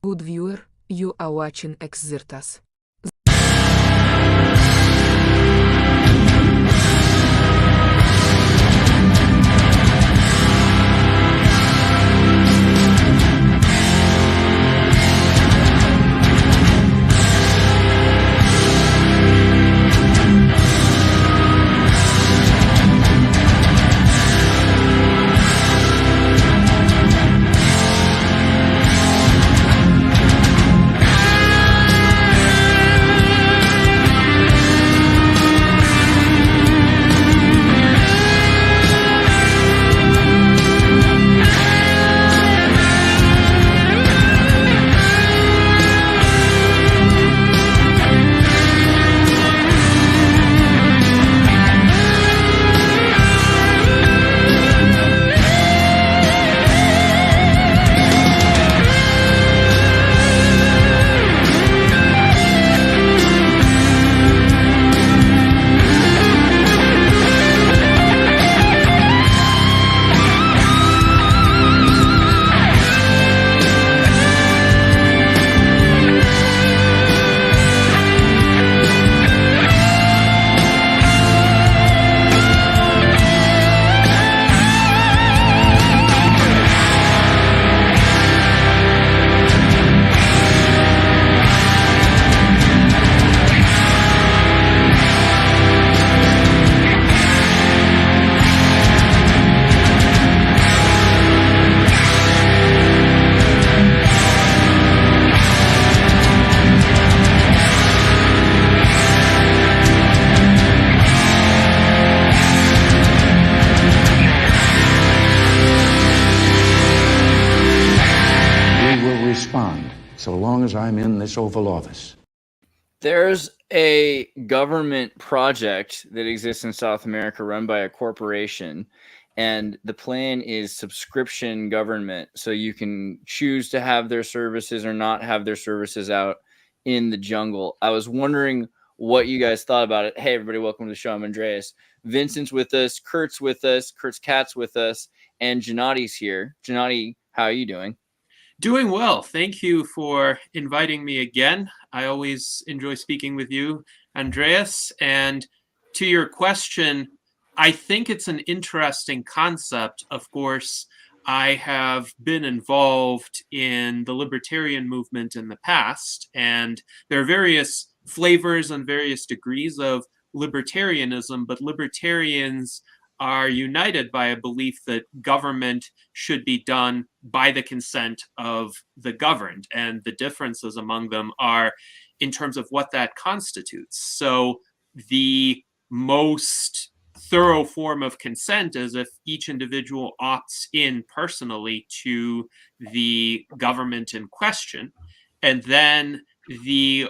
Good viewer, you are watching Xirtus. So long as I'm in this Oval Office. There's a government project that exists in South America run by a corporation, and the plan is subscription government. So you can choose to have their services or not have their services out in the jungle. I was wondering what you guys thought about it. Hey, everybody, welcome to the show. I'm Andreas. Vincent's with us, Kurt's with us, Kurt's cat's with us, and Gennadi's here. Gennadi, how are you doing? Doing well. Thank you for inviting me again. I always enjoy speaking with you, Andreas. And to your question, I think it's an interesting concept. Of course, I have been involved in the libertarian movement in the past, and there are various flavors and various degrees of libertarianism, but libertarians are united by a belief that government should be done by the consent of the governed. And the differences among them are in terms of what that constitutes. So the most thorough form of consent is if each individual opts in personally to the government in question. And then the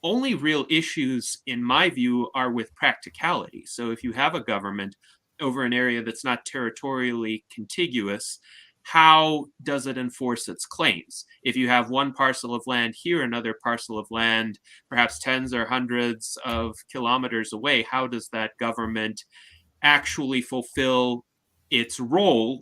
only real issues, in my view, are with practicality. So if you have a government over an area that's not territorially contiguous, how does it enforce its claims? If you have one parcel of land here, another parcel of land, perhaps tens or hundreds of kilometers away, how does that government actually fulfill its role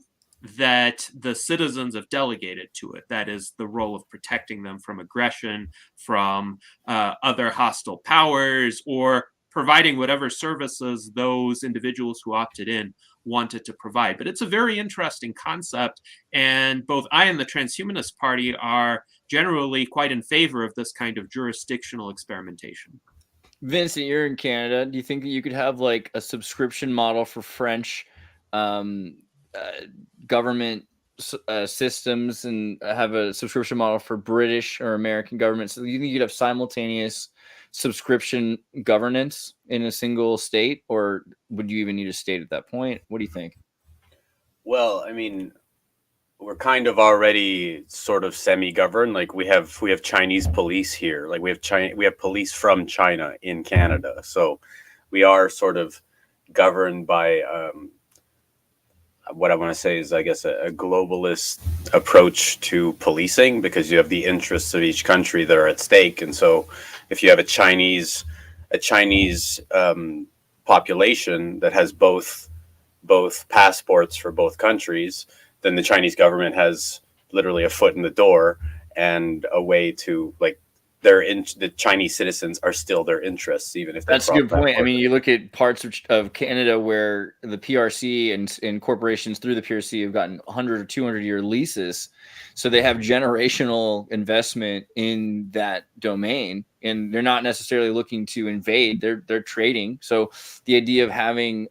that the citizens have delegated to it? That is the role of protecting them from aggression, from other hostile powers, or providing whatever services those individuals who opted in wanted to provide. But it's a very interesting concept, and both I and the Transhumanist Party are generally quite in favor of this kind of jurisdictional experimentation. Vincent, you're in Canada. Do you think that you could have like a subscription model for French government systems and have a subscription model for British or American governments? So you think you could have simultaneous subscription governance in a single state, or would you even need a state at that point? What do you think? Well, I mean, we're kind of already sort of semi-governed. Like we have Chinese police here. Like we have police from China in Canada. So we are sort of governed by what I want to say is, I guess, a globalist approach to policing, because you have the interests of each country that are at stake. And so if you have a Chinese population that has both passports for both countries, then the Chinese government has literally a foot in the door, and a way to like the Chinese citizens are still their interests, even if that's a good point. I mean, you look at parts of Canada where the PRC and corporations through the PRC have gotten 100 or 200-year leases, so they have generational investment in that domain, and they're not necessarily looking to invade. They're trading. So the idea of having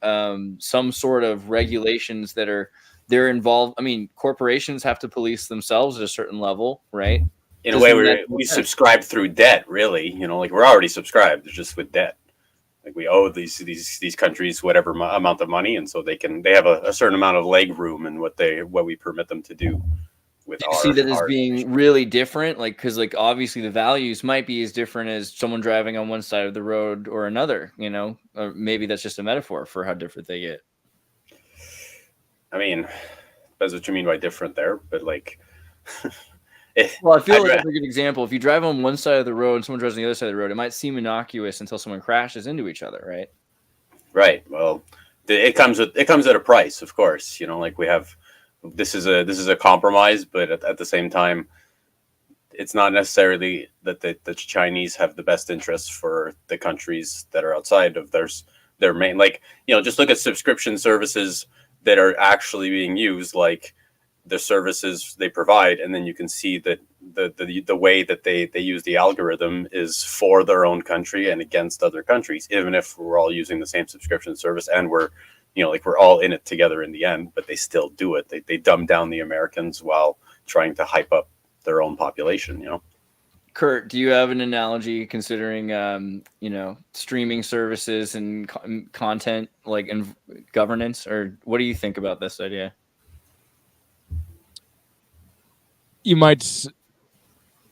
some sort of regulations that they're involved. I mean, corporations have to police themselves at a certain level, right? In a way, we subscribe through debt, really. You know, like we're already subscribed, just with debt. Like we owe these countries whatever amount of money, and so they have a certain amount of leg room in what we permit them to do. With you see that as being really different, like because like obviously the values might be as different as someone driving on one side of the road or another. You know, or maybe that's just a metaphor for how different they get. I mean, depends what you mean by different there, but like. Well, I feel like that's a good example. If you drive on one side of the road and someone drives on the other side of the road, it might seem innocuous until someone crashes into each other, right? Right. Well, it comes at a price, of course. You know, like this is a compromise, but at the same time, it's not necessarily that the Chinese have the best interests for the countries that are outside of their main. Like, you know, just look at subscription services that are actually being used, like the services they provide, and then you can see that the way that they use the algorithm is for their own country and against other countries, even if we're all using the same subscription service and we're all in it together in the end, but they still do it. They dumb down the Americans while trying to hype up their own population, you know. Kurt, do you have an analogy considering streaming services and content like in governance, or what do you think about this idea?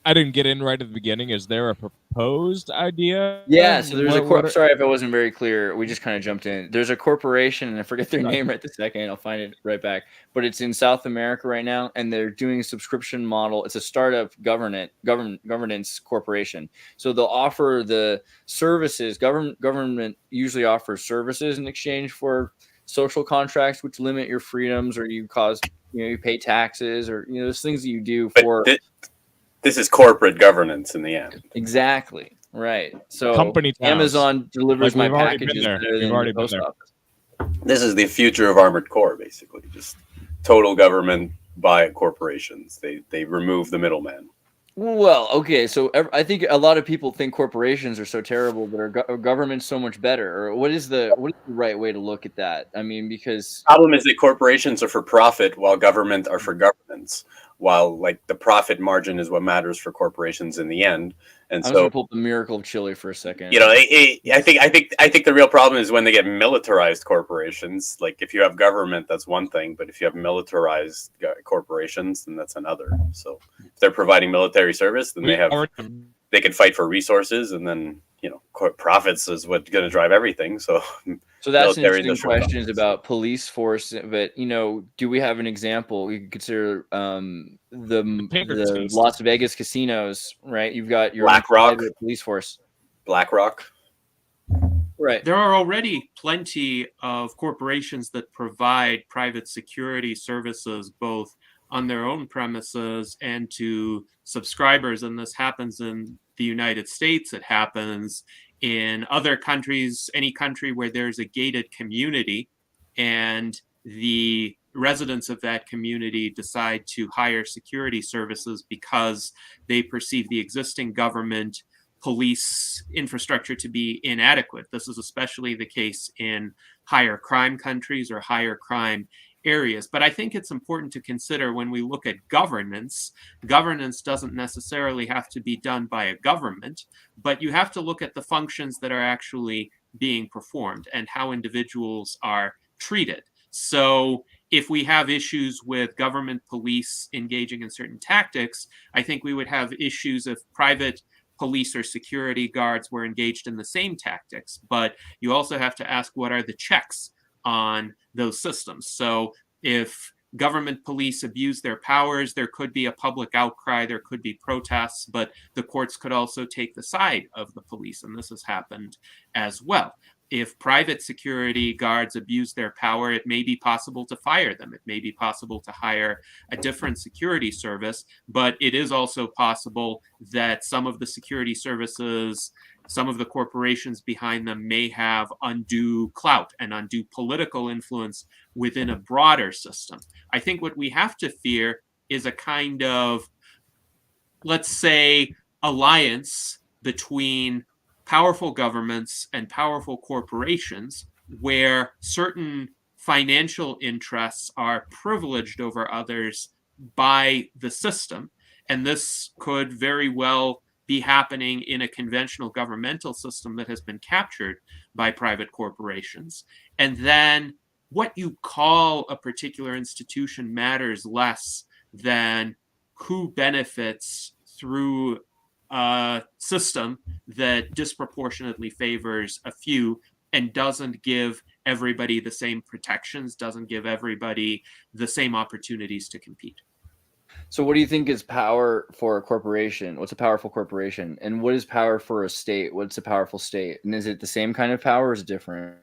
I didn't get in right at the beginning. Is there a proposed idea? Yeah, so there's sorry if I wasn't very clear. We just kind of jumped in. There's a corporation, and I forget their name right this second. I'll find it right back. But it's in South America right now, and they're doing a subscription model. It's a startup governance corporation. So they'll offer the services. Government usually offers services in exchange for social contracts, which limit your freedoms, or you pay taxes, or there's things that you do for. This is corporate governance in the end. Exactly. Right. So company Amazon delivers my packages better than the post office. This is the future of Armored Core, basically. Just total government by corporations. They remove the middleman. Well, okay. So I think a lot of people think corporations are so terrible, but our government's so much better. Or what is the right way to look at that? I mean, because the problem is that corporations are for profit while government are for governance. While like the profit margin is what matters for corporations in the end, and I'm gonna pull up the miracle of Chile for a second. You know, I think the real problem is when they get militarized corporations. Like if you have government, that's one thing, but if you have militarized corporations, then that's another. So if they're providing military service, then they can fight for resources, and then profits is what's going to drive everything. So that's an interesting question is about police force, but do we have an example? We could consider the Las Vegas casinos, right? You've got your BlackRock police force. BlackRock. Right. There are already plenty of corporations that provide private security services, both on their own premises and to subscribers. And this happens in the United States. It happens in other countries, any country where there's a gated community and the residents of that community decide to hire security services because they perceive the existing government police infrastructure to be inadequate. This is especially the case in higher crime countries or higher crime areas. But I think it's important to consider when we look at governance doesn't necessarily have to be done by a government, but you have to look at the functions that are actually being performed and how individuals are treated. So if we have issues with government police engaging in certain tactics, I think we would have issues if private police or security guards were engaged in the same tactics. But you also have to ask, what are the checks on those systems? So if government police abuse their powers, there could be a public outcry, there could be protests, but the courts could also take the side of the police, and this has happened as well. if private security guards abuse their power, it may be possible to fire them. It may be possible to hire a different security service, but it is also possible that some of the security services, some of the corporations behind them may have undue clout and undue political influence within a broader system. I think what we have to fear is a kind of, let's say, alliance between powerful governments and powerful corporations where certain financial interests are privileged over others by the system. And this could very well be happening in a conventional governmental system that has been captured by private corporations. And then what you call a particular institution matters less than who benefits through a system that disproportionately favors a few and doesn't give everybody the same protections, doesn't give everybody the same opportunities to compete. So what do you think is power for a corporation? What's a powerful corporation? And what is power for a state? What's a powerful state? And is it the same kind of power or is it different?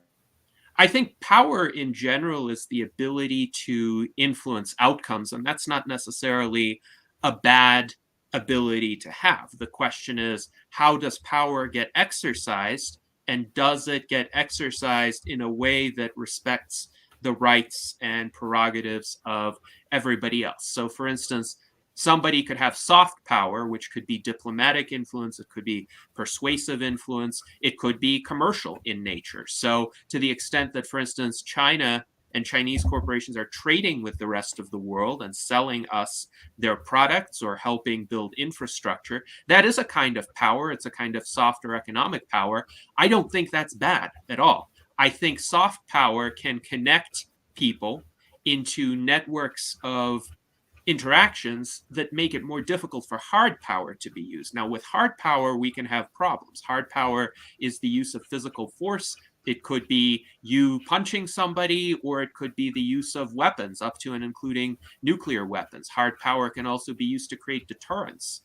I think power in general is the ability to influence outcomes, and that's not necessarily a bad ability to have. The question is, how does power get exercised, and does it get exercised in a way that respects the rights and prerogatives of everybody else? So, for instance, somebody could have soft power, which could be diplomatic influence, it could be persuasive influence, it could be commercial in nature. So to the extent that, for instance, China and Chinese corporations are trading with the rest of the world and selling us their products or helping build infrastructure, that is a kind of power. It's a kind of softer economic power. I don't think that's bad at all. I think soft power can connect people into networks of interactions that make it more difficult for hard power to be used. Now, with hard power, we can have problems. Hard power is the use of physical force. It could be you punching somebody, or it could be the use of weapons, up to and including nuclear weapons. Hard power can also be used to create deterrence.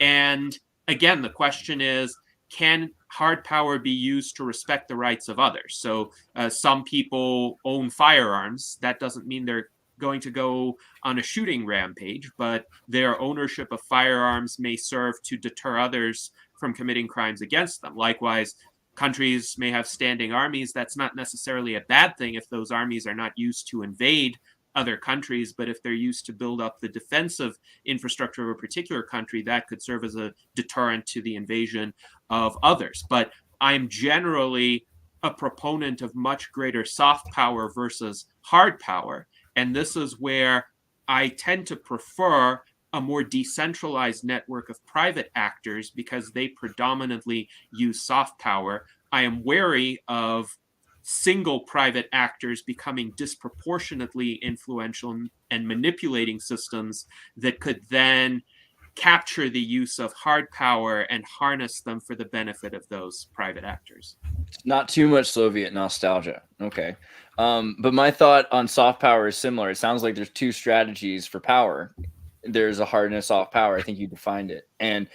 And again, the question is, can hard power be used to respect the rights of others? So some people own firearms. That doesn't mean they're going to go on a shooting rampage, but their ownership of firearms may serve to deter others from committing crimes against them. Likewise, countries may have standing armies. That's not necessarily a bad thing if those armies are not used to invade other countries, but if they're used to build up the defensive infrastructure of a particular country, that could serve as a deterrent to the invasion of others. But I'm generally a proponent of much greater soft power versus hard power. And this is where I tend to prefer a more decentralized network of private actors because they predominantly use soft power. I am wary of single private actors becoming disproportionately influential and manipulating systems that could then capture the use of hard power and harness them for the benefit of those private actors. Not too much Soviet nostalgia. Okay. But my thought on soft power is similar. It sounds like there's two strategies for power. There's a hard and a soft power. I think you defined it. And,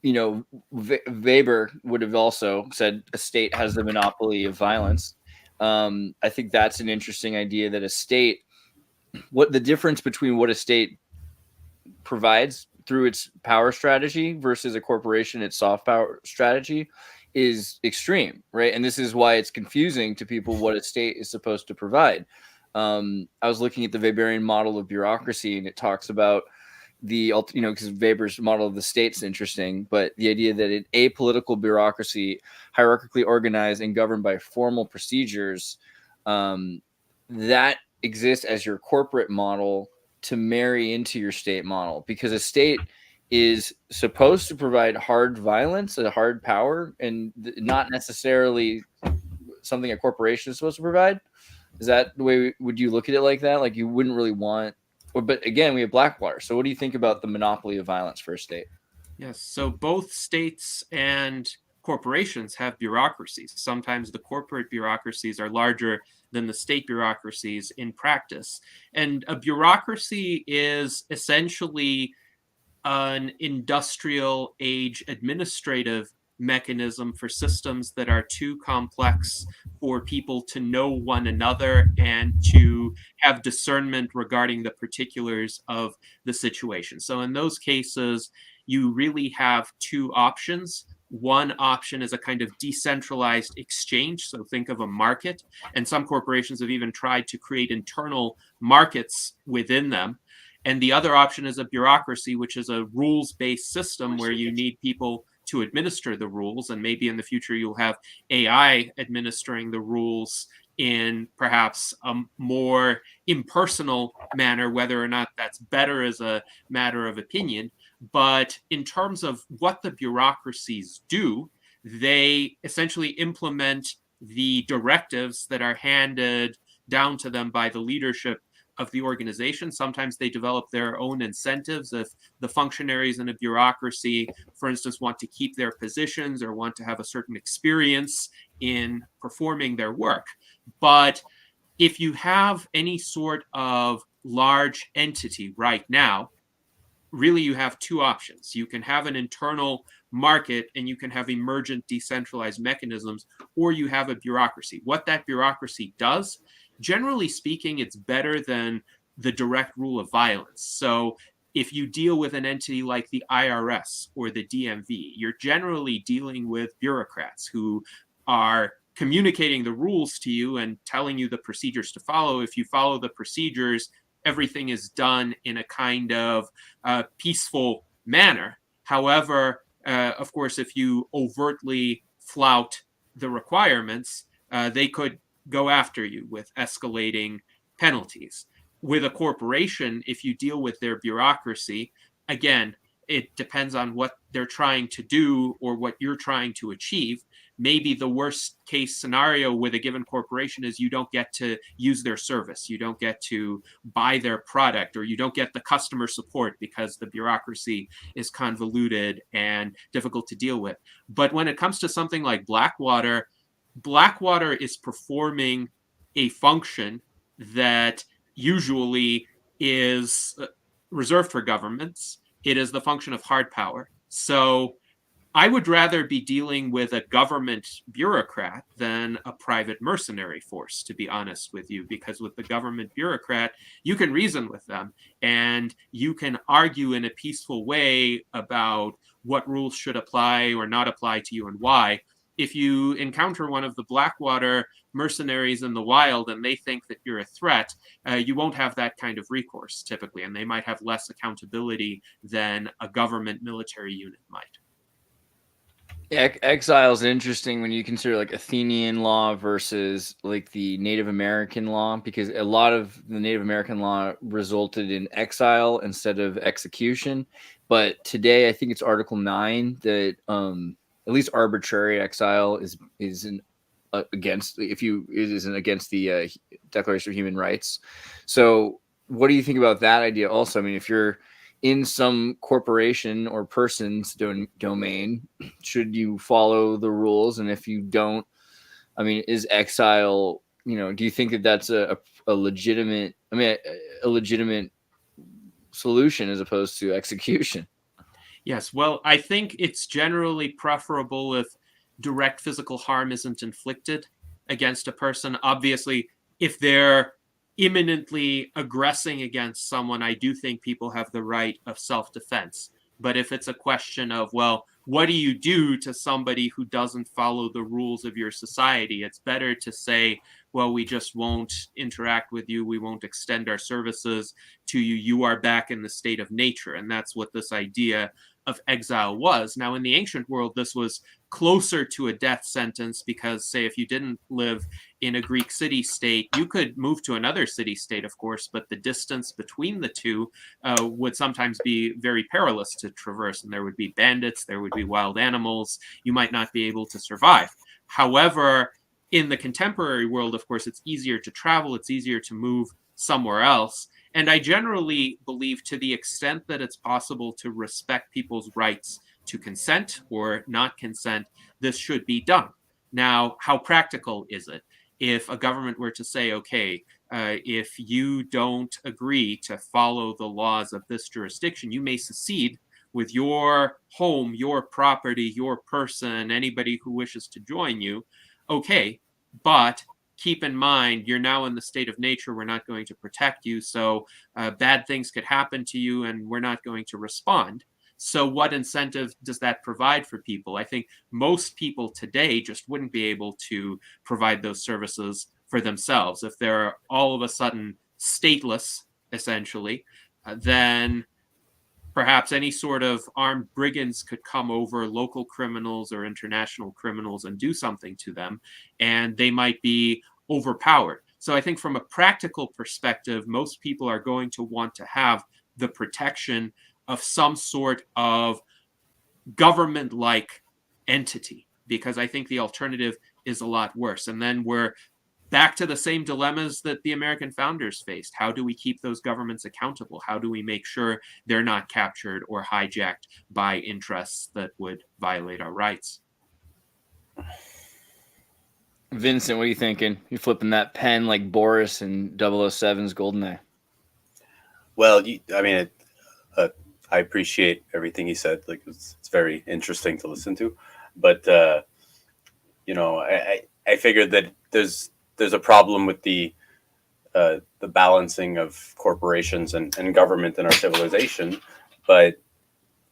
you know, Weber would have also said a state has the monopoly of violence. I think that's an interesting idea, that a state, what the difference between what a state provides through its power strategy versus a corporation, its soft power strategy, is extreme, right? And this is why it's confusing to people what a state is supposed to provide. I was looking at the Weberian model of bureaucracy, and it talks about the, you know, because Weber's model of the state's interesting, but the idea that an apolitical bureaucracy, hierarchically organized and governed by formal procedures, that exists as your corporate model to marry into your state model, because a state is supposed to provide hard violence, a hard power, and not necessarily something a corporation is supposed to provide. Is that the way, would you look at it like that? Like you wouldn't really want, but again, we have Blackwater. So what do you think about the monopoly of violence for a state? Yes, so both states and corporations have bureaucracies. Sometimes the corporate bureaucracies are larger than the state bureaucracies in practice. And a bureaucracy is essentially an industrial age administrative mechanism for systems that are too complex for people to know one another and to have discernment regarding the particulars of the situation. So in those cases, you really have two options. One option is a kind of decentralized exchange. So think of a market, and some corporations have even tried to create internal markets within them. And the other option is a bureaucracy, which is a rules-based system where you need people to administer the rules. And maybe in the future, you'll have AI administering the rules in perhaps a more impersonal manner, whether or not that's better is a matter of opinion. But in terms of what the bureaucracies do, they essentially implement the directives that are handed down to them by the leadership of the organization. Sometimes they develop their own incentives. If the functionaries in a bureaucracy, for instance, want to keep their positions or want to have a certain experience in performing their work. But if you have any sort of large entity right now, really you have two options. You can have an internal market and you can have emergent decentralized mechanisms, or you have a bureaucracy. What that bureaucracy does, generally speaking, it's better than the direct rule of violence. So if you deal with an entity like the IRS or the DMV, you're generally dealing with bureaucrats who are communicating the rules to you and telling you the procedures to follow. If you follow the procedures, everything is done in a kind of peaceful manner. However, of course, if you overtly flout the requirements, they could go after you with escalating penalties. With a corporation, if you deal with their bureaucracy, again, it depends on what they're trying to do or what you're trying to achieve. Maybe the worst case scenario with a given corporation is you don't get to use their service, you don't get to buy their product, or you don't get the customer support because the bureaucracy is convoluted and difficult to deal with. But when it comes to something like Blackwater, Blackwater is performing a function that usually is reserved for governments. It is the function of hard power. So I would rather be dealing with a government bureaucrat than a private mercenary force, to be honest with you, because with the government bureaucrat, you can reason with them and you can argue in a peaceful way about what rules should apply or not apply to you and why. If you encounter one of the Blackwater mercenaries in the wild and they think that you're a threat, you won't have that kind of recourse typically, and they might have less accountability than a government military unit might. Exile is interesting when you consider like Athenian law versus like the Native American law, because a lot of the Native American law resulted in exile instead of execution. But today, I think it's Article 9 that at least arbitrary exile isn't against the Declaration of Human Rights. So, what do you think about that idea? Also, I mean, if you're in some corporation or person's domain, should you follow the rules? And if you don't, I mean, is exile, do you think that that's a legitimate, a legitimate solution as opposed to execution? Yes, well, I think it's generally preferable if direct physical harm isn't inflicted against a person. Obviously, if they're imminently aggressing against someone, I do think people have the right of self-defense. But if it's a question of, well, what do you do to somebody who doesn't follow the rules of your society? It's better to say, well, we just won't interact with you. We won't extend our services to you. You are back in the state of nature. And that's what this idea of exile was. Now, in the ancient world, this was closer to a death sentence because, say, if you didn't live in a Greek city-state, you could move to another city-state, of course, but the distance between the two would sometimes be very perilous to traverse, and there would be bandits, there would be wild animals, you might not be able to survive. However, in the contemporary world, of course, it's easier to travel, it's easier to move somewhere else. And I generally believe, to the extent that it's possible to respect people's rights to consent or not consent, this should be done. Now, how practical is it? If a government were to say, okay, if you don't agree to follow the laws of this jurisdiction, you may secede with your home, your property, your person, anybody who wishes to join you. Okay, but keep in mind, you're now in the state of nature. We're not going to protect you. So bad things could happen to you and we're not going to respond. So what incentive does that provide for people? I think most people today just wouldn't be able to provide those services for themselves. If they're all of a sudden stateless, essentially, then perhaps any sort of armed brigands could come over, local criminals or international criminals, and do something to them, and they might be overpowered. So I think from a practical perspective, most people are going to want to have the protection of some sort of government-like entity, because I think the alternative is a lot worse. And then we're back to the same dilemmas that the American founders faced. How do we keep those governments accountable? How do we make sure they're not captured or hijacked by interests that would violate our rights? Vincent, what are you thinking? You're flipping that pen like Boris in 007's GoldenEye. Well, I mean, I appreciate everything he said. Like, it's very interesting to listen to. But you know, I figured that there's a problem with the balancing of corporations and government in our civilization. But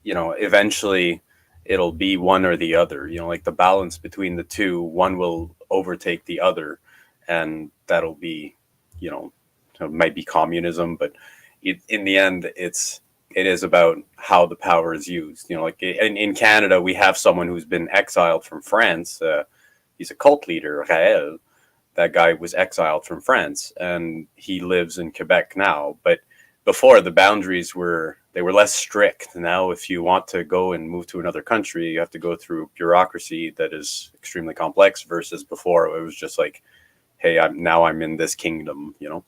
you know, eventually it'll be one or the other. You know, like the balance between the two, one will overtake the other, and that'll be, you know, it might be communism, but in the end, it is about how the power is used. You know, like in Canada, we have someone who's been exiled from France. He's a cult leader, Raël. That guy was exiled from France, and he lives in Quebec now. But before, the boundaries were less strict. Now, if you want to go and move to another country, you have to go through bureaucracy that is extremely complex. Versus before, it was just like, hey, I'm in this kingdom, you know,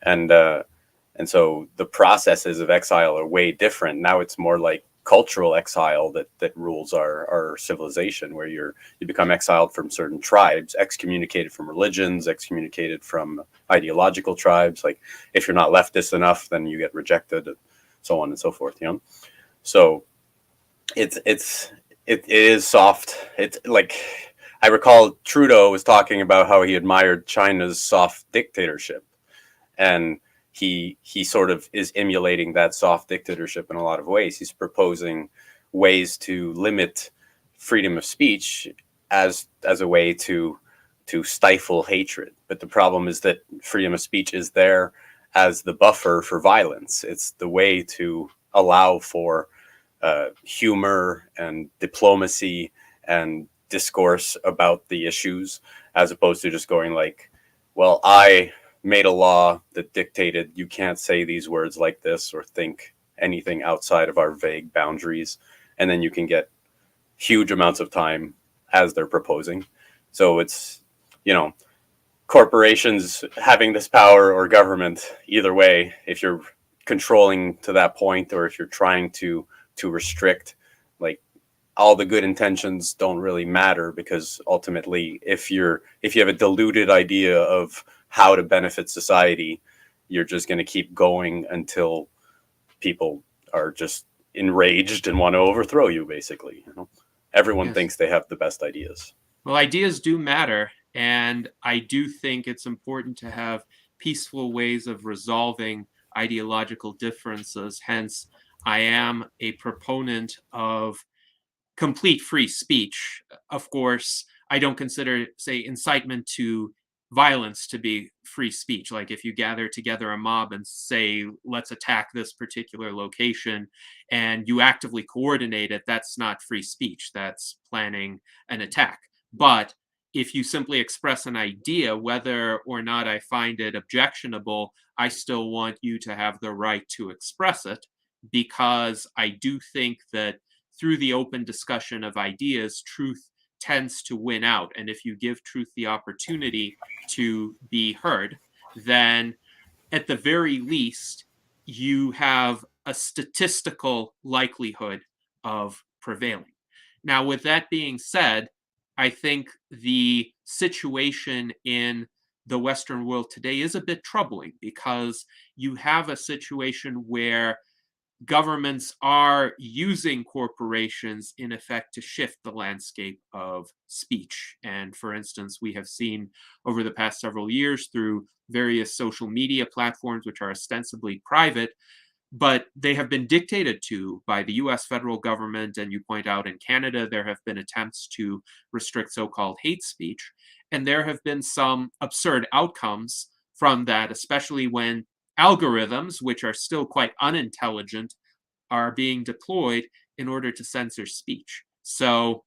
and so the processes of exile are way different. Now it's more like cultural exile that rules our civilization, where you become exiled from certain tribes, excommunicated from religions, excommunicated from ideological tribes. Like if you're not leftist enough, then you get rejected, so on and so forth. You know, so it is soft. It's like, I recall Trudeau was talking about how he admired China's soft dictatorship, and he sort of is emulating that soft dictatorship in a lot of ways. He's proposing ways to limit freedom of speech as a way to stifle hatred. But the problem is that freedom of speech is there as the buffer for violence. It's the way to allow for humor and diplomacy and discourse about the issues, as opposed to just going like, well, I made a law that dictated you can't say these words like this or think anything outside of our vague boundaries, and then you can get huge amounts of time as they're proposing. So it's, you know, corporations having this power, or government, either way, if you're controlling to that point, or if you're trying to restrict, like, all the good intentions don't really matter, because ultimately if you have a diluted idea of how to benefit society, you're just going to keep going until people are just enraged and want to overthrow you, basically. You know, everyone Yes. thinks they have the best ideas. Well, ideas do matter, and I do think it's important to have peaceful ways of resolving ideological differences. Hence, I am a proponent of complete free speech. Of course, I don't consider, say, incitement to violence to be free speech. Like if you gather together a mob and say, let's attack this particular location, and you actively coordinate it, that's not free speech. That's planning an attack. But if you simply express an idea, whether or not I find it objectionable, I still want you to have the right to express it, because I do think that through the open discussion of ideas, truth tends to win out. And if you give truth the opportunity to be heard, then at the very least, you have a statistical likelihood of prevailing. Now, with that being said, I think the situation in the Western world today is a bit troubling, because you have a situation where governments are using corporations in effect to shift the landscape of speech. And for instance, we have seen over the past several years through various social media platforms, which are ostensibly private, but they have been dictated to by the US federal government. And you point out in Canada, there have been attempts to restrict so-called hate speech. And there have been some absurd outcomes from that, especially when algorithms, which are still quite unintelligent, are being deployed in order to censor speech. So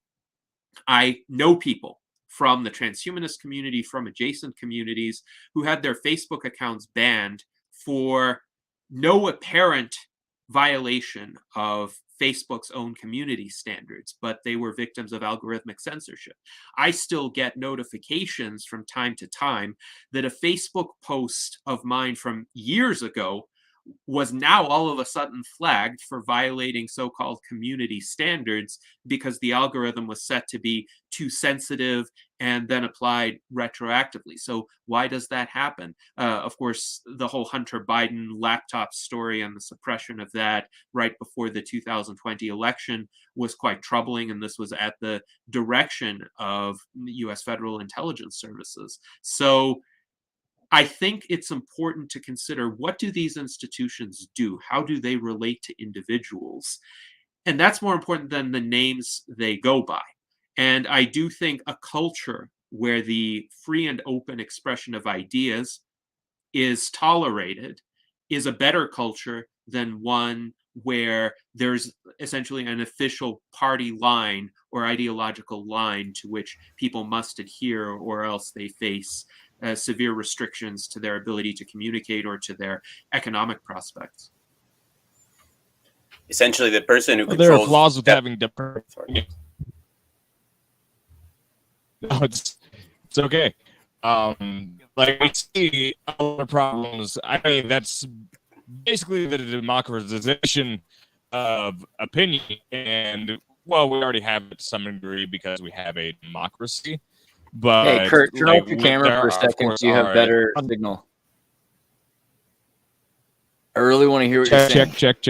I know people from the transhumanist community, from adjacent communities, who had their Facebook accounts banned for no apparent violation of Facebook's own community standards, but they were victims of algorithmic censorship. I still get notifications from time to time that a Facebook post of mine from years ago was now all of a sudden flagged for violating so-called community standards because the algorithm was set to be too sensitive and then applied retroactively. So why does that happen? Of course, the whole Hunter Biden laptop story and the suppression of that right before the 2020 election was quite troubling, and this was at the direction of US federal intelligence services. So I think it's important to consider, what do these institutions do? How do they relate to individuals? And that's more important than the names they go by. And I do think a culture where the free and open expression of ideas is tolerated is a better culture than one where there's essentially an official party line or ideological line to which people must adhere, or else they face severe restrictions to their ability to communicate or to their economic prospects. Essentially, the person who controls... There are flaws with having different... Sorry. No, it's okay. Like, we see a lot of problems. I mean, that's basically the democratization of opinion, and, well, we already have it to some degree because we have a democracy. But hey, Kurt, turn like, off your camera for a second so you have better signal. I really want to hear what you're saying. Check.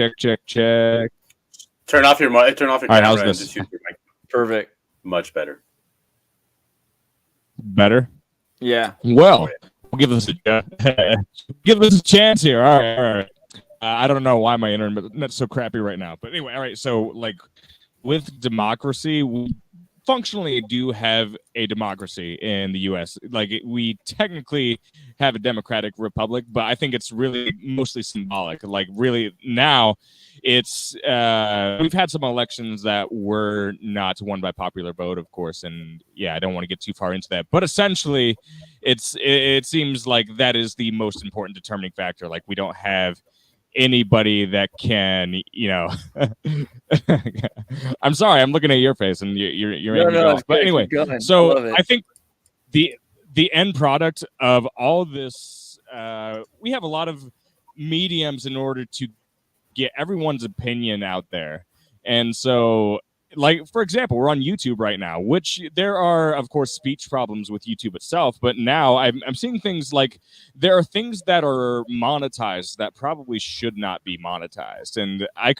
Turn off your camera how's and this? just use your mic. Perfect. Much better. Better? Yeah. Well, we'll give this a chance here. All right. I don't know why my internet's so crappy right now. But anyway, all right. So, like, with democracy, we functionally do have a democracy in the U.S. Like, we technically have a democratic republic, but I think it's really mostly symbolic. Like, really, now it's we've had some elections that were not won by popular vote, of course, and yeah, I don't want to get too far into that, but essentially it seems like that is the most important determining factor. Like, we don't have anybody that can, you know. I'm sorry, I'm looking at your face and you're no, but anyway, so I think the end product of all this, we have a lot of mediums in order to get everyone's opinion out there. And so, like, for example, we're on YouTube right now, which there are, of course, speech problems with YouTube itself. But now I'm seeing things like there are things that are monetized that probably should not be monetized. And I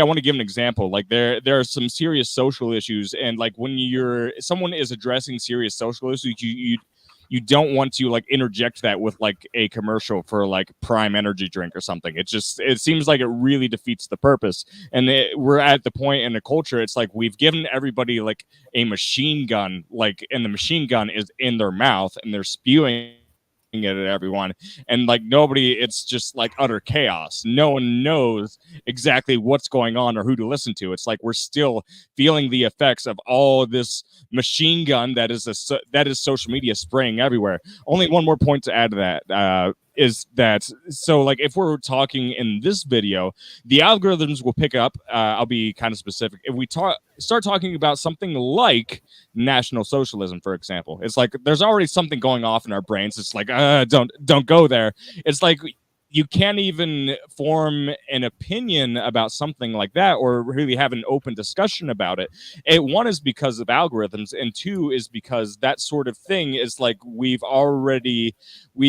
want to give an example. Like, there are some serious social issues. And like, when someone is addressing serious social issues, you don't want to like interject that with like a commercial for like Prime energy drink or something. It seems like it really defeats the purpose. And we're at the point in the culture, it's like we've given everybody like a machine gun, like, and the machine gun is in their mouth and they're spewing it at everyone, and like it's just like utter chaos. No one knows exactly what's going on or who to listen to. It's like we're still feeling the effects of all this machine gun that is social media spraying everywhere. Only one more point to add to that is that, so like, if we're talking in this video, the algorithms will pick up, I'll be kind of specific, if we start talking about something like National Socialism, for example. It's like there's already something going off in our brains. It's like, don't go there. It's like you can't even form an opinion about something like that or really have an open discussion about it. One is because of algorithms, and two is because that sort of thing is like we've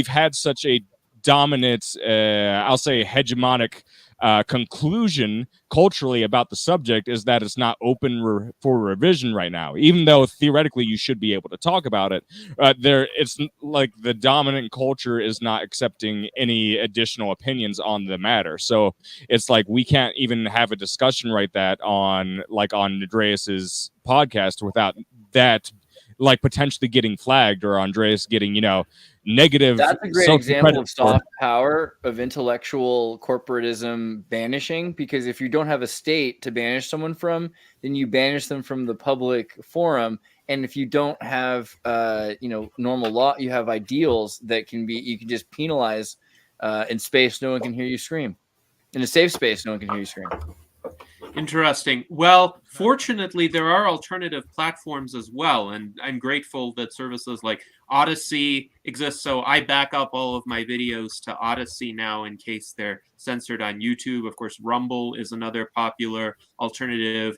had such a dominant, I'll say hegemonic conclusion culturally about the subject is that it's not open for revision right now, even though theoretically you should be able to talk about it. It's like the dominant culture is not accepting any additional opinions on the matter, so it's like we can't even have a discussion on Andreas's podcast without that like potentially getting flagged or Andreas getting negative. That's a great example of soft power, of intellectual corporatism vanishing, because if you don't have a state to banish someone from, then you banish them from the public forum. And if you don't have normal law, you have ideals that you can just penalize in space. No one can hear you scream. In a safe space, no one can hear you scream. Interesting. Well, fortunately, there are alternative platforms as well, and I'm grateful that services like Odyssey exist. So I back up all of my videos to Odyssey now in case they're censored on YouTube. Of course, Rumble is another popular alternative.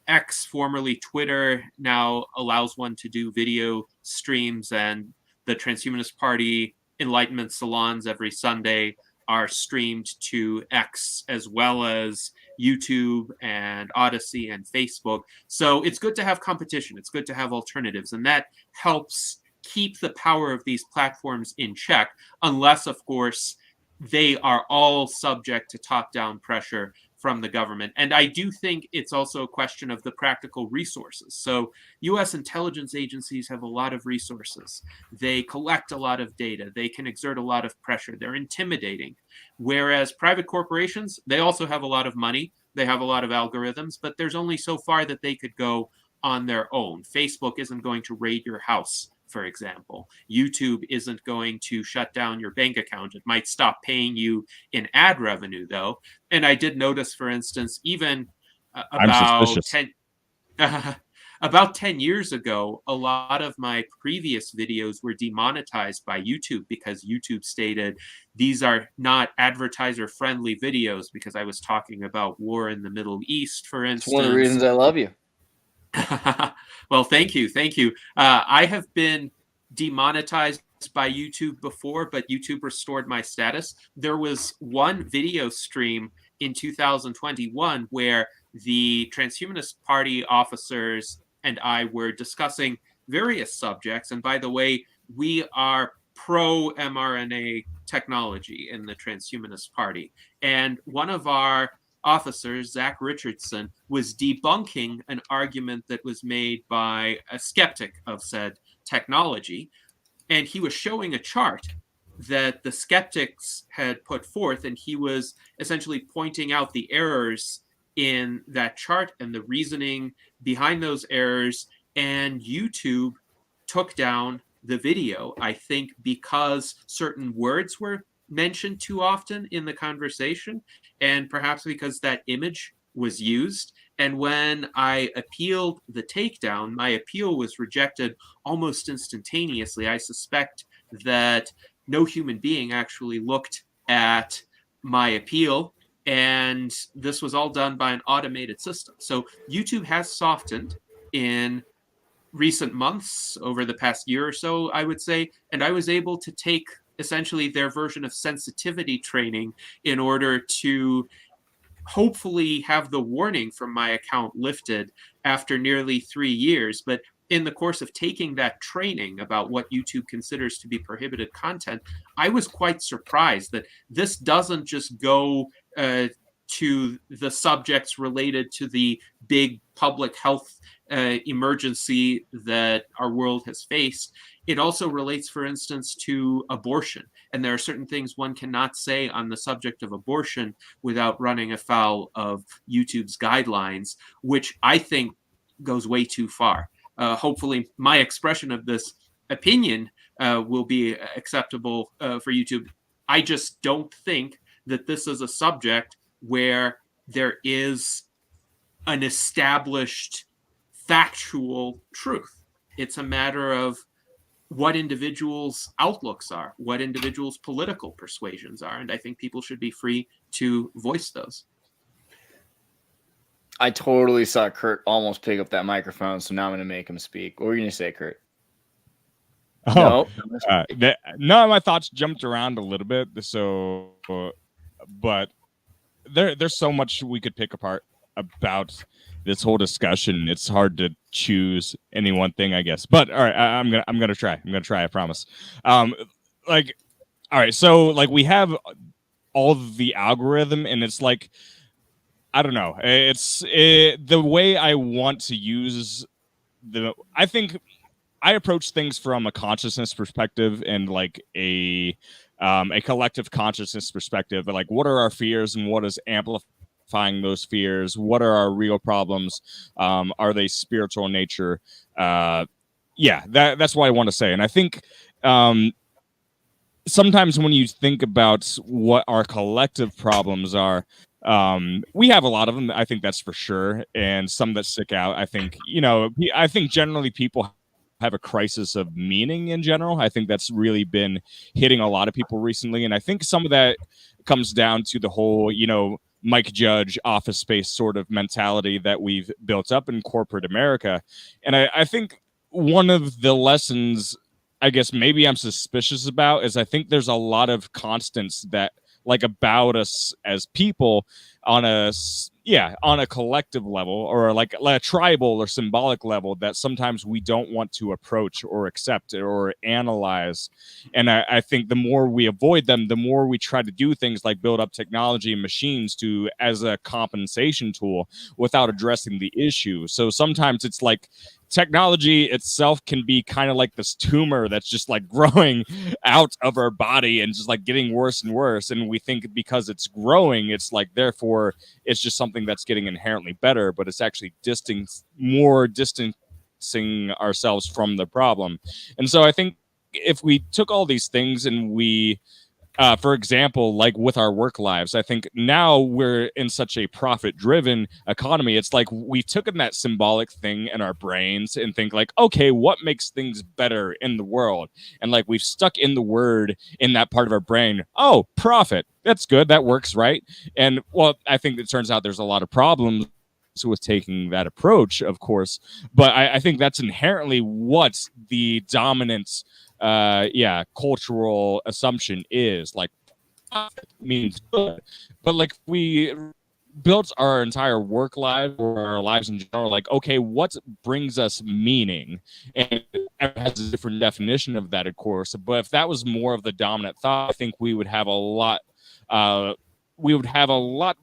X, formerly Twitter, now allows one to do video streams, and the Transhumanist Party Enlightenment salons every Sunday are streamed to X as well as YouTube and Odyssey and Facebook. So it's good to have competition. It's good to have alternatives. And that helps keep the power of these platforms in check, unless, of course, they are all subject to top-down pressure from the government. And I do think it's also a question of the practical resources. So US intelligence agencies have a lot of resources. They collect a lot of data. They can exert a lot of pressure. They're intimidating. Whereas private corporations, they also have a lot of money. They have a lot of algorithms, but there's only so far that they could go on their own. Facebook isn't going to raid your house, for example. YouTube isn't going to shut down your bank account. It might stop paying you in ad revenue, though. And I did notice, for instance, even about 10 years ago, a lot of my previous videos were demonetized by YouTube because YouTube stated these are not advertiser-friendly videos, because I was talking about war in the Middle East, for instance. It's one of the reasons I love you. Well, thank you. Thank you. I have been demonetized by YouTube before, but YouTube restored my status. There was one video stream in 2021 where the Transhumanist Party officers and I were discussing various subjects. And by the way, we are pro-mRNA technology in the Transhumanist Party. And one of our officers, Zach Richardson, was debunking an argument that was made by a skeptic of said technology. And he was showing a chart that the skeptics had put forth, and he was essentially pointing out the errors in that chart and the reasoning behind those errors. And YouTube took down the video, I think, because certain words were mentioned too often in the conversation, and perhaps because that image was used. And when I appealed the takedown, my appeal was rejected almost instantaneously. I suspect that no human being actually looked at my appeal, and this was all done by an automated system. So YouTube has softened in recent months, over the past year or so, I would say, and I was able to take essentially their version of sensitivity training in order to hopefully have the warning from my account lifted after nearly 3 years. But in the course of taking that training about what YouTube considers to be prohibited content, I was quite surprised that this doesn't just go to the subjects related to the big public health emergency that our world has faced. It also relates, for instance, to abortion. And there are certain things one cannot say on the subject of abortion without running afoul of YouTube's guidelines, which I think goes way too far. Hopefully, my expression of this opinion will be acceptable for YouTube. I just don't think that this is a subject where there is an established factual truth. It's a matter of what individuals' outlooks are, what individuals' political persuasions are, and I think people should be free to voice those. I totally saw Kurt almost pick up that microphone, so now I'm going to make him speak. What were you going to say, Kurt? No. None of my thoughts jumped around a little bit. So, but there's so much we could pick apart about this whole discussion. It's hard to choose any one thing, I guess. But all right, I'm gonna try. I promise. Like, all right, so like we have all the algorithm, and it's like, I don't know. The way I want to use I think I approach things from a consciousness perspective and like a collective consciousness perspective. Like, what are our fears and what is amplifying those fears? What are our real problems? Are they spiritual in nature? That's what I want to say. And I think sometimes when you think about what our collective problems are, we have a lot of them. I think that's for sure. And some that stick out. I think, I think generally people have a crisis of meaning in general. I think that's really been hitting a lot of people recently. And I think some of that comes down to the whole, Mike Judge office space sort of mentality that we've built up in corporate America. And I think one of the lessons, I guess maybe I'm suspicious about, is I think there's a lot of constants that like about us as people on a collective level, or like a tribal or symbolic level, that sometimes we don't want to approach or accept or analyze. And I think the more we avoid them, the more we try to do things like build up technology and machines as a compensation tool without addressing the issue. So sometimes it's like technology itself can be kind of like this tumor that's just like growing out of our body and just like getting worse and worse. And we think because it's growing, it's like, therefore it's just something that's getting inherently better, but it's actually distancing ourselves from the problem. And so I think if we took all these things and we, for example, like with our work lives, I think now we're in such a profit-driven economy. It's like we've taken that symbolic thing in our brains and think like, okay, what makes things better in the world? And like we've stuck in the word in that part of our brain. Oh, profit. That's good. That works, right? And well, I think it turns out there's a lot of problems with taking that approach, of course. But I think that's inherently what the dominant cultural assumption is. Like, profit means good, but like we built our entire work life or our lives in general, like, okay, what brings us meaning? And it has a different definition of that, of course. But if that was more of the dominant thought, I think we would have a lot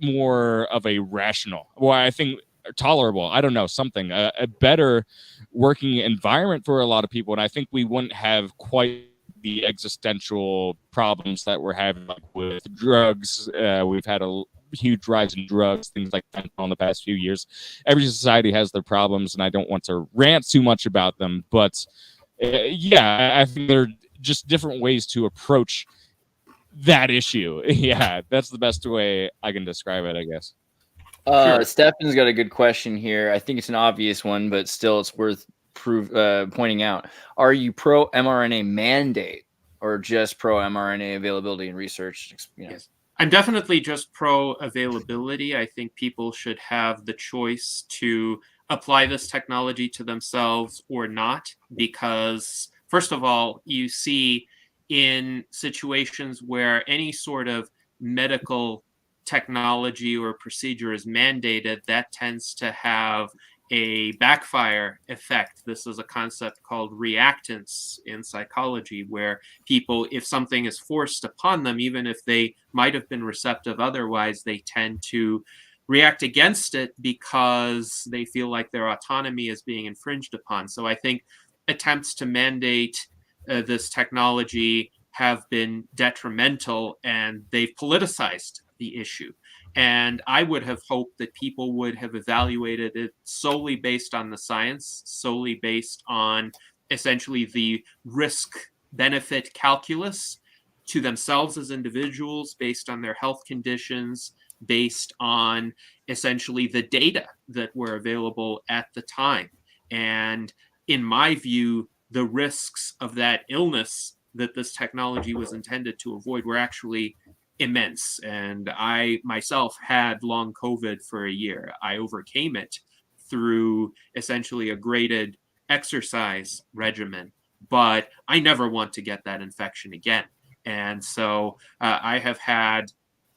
more of a rational, or I think tolerable, I don't know, something, a better working environment for a lot of people. And I think we wouldn't have quite the existential problems that we're having, like with drugs. We've had a huge rise in drugs, things like that in the past few years. Every society has their problems, and I don't want to rant too much about them, but I think there are just different ways to approach that issue. Yeah, that's the best way I can describe it, I guess. Sure. Stefan's got a good question here. I think it's an obvious one, but still it's worth pointing out. Are you pro mRNA mandate or just pro mRNA availability and research? Yes. I'm definitely just pro availability. I think people should have the choice to apply this technology to themselves or not, because first of all, you see in situations where any sort of medical technology or procedure is mandated, that tends to have a backfire effect. This is a concept called reactance in psychology, where people, if something is forced upon them, even if they might have been receptive otherwise, they tend to react against it because they feel like their autonomy is being infringed upon. So I think attempts to mandate this technology have been detrimental, and they've politicized the issue. And I would have hoped that people would have evaluated it solely based on the science, solely based on essentially the risk-benefit calculus to themselves as individuals, based on their health conditions, based on essentially the data that were available at the time. And in my view, the risks of that illness that this technology was intended to avoid were actually immense. And I myself had long COVID for a year. I overcame it through essentially a graded exercise regimen. but I never want to get that infection again. And so I have had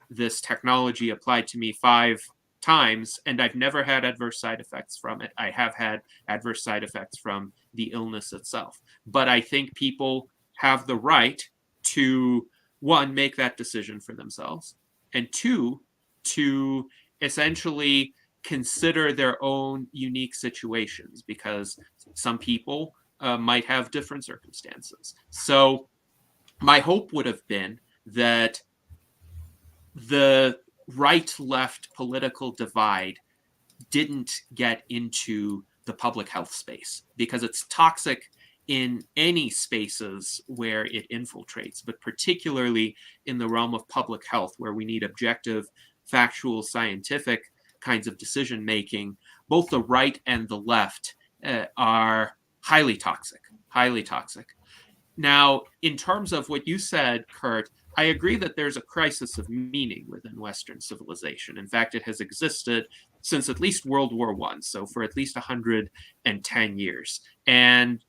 this technology applied to me 5 times, and I've never had adverse side effects from it. I have had adverse side effects from the illness itself. But I think people have the right to, one, make that decision for themselves, and two, to essentially consider their own unique situations, because some people might have different circumstances. So my hope would have been that the right-left political divide didn't get into the public health space, because it's toxic in any spaces where it infiltrates, but particularly in the realm of public health, where we need objective, factual, scientific kinds of decision making. Both the right and the left are highly toxic, highly toxic. Now, in terms of what you said, Kurt, I agree that there's a crisis of meaning within Western civilization. In fact, it has existed since at least World War I, so for at least 110 years. And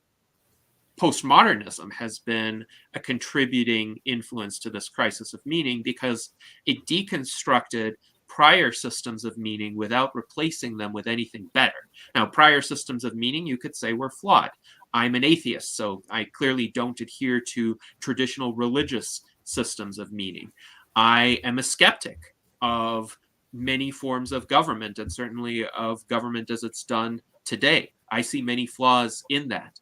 postmodernism has been a contributing influence to this crisis of meaning, because it deconstructed prior systems of meaning without replacing them with anything better. Now, prior systems of meaning, you could say, were flawed. I'm an atheist, so I clearly don't adhere to traditional religious systems of meaning. I am a skeptic of many forms of government, and certainly of government as it's done today. I see many flaws in that.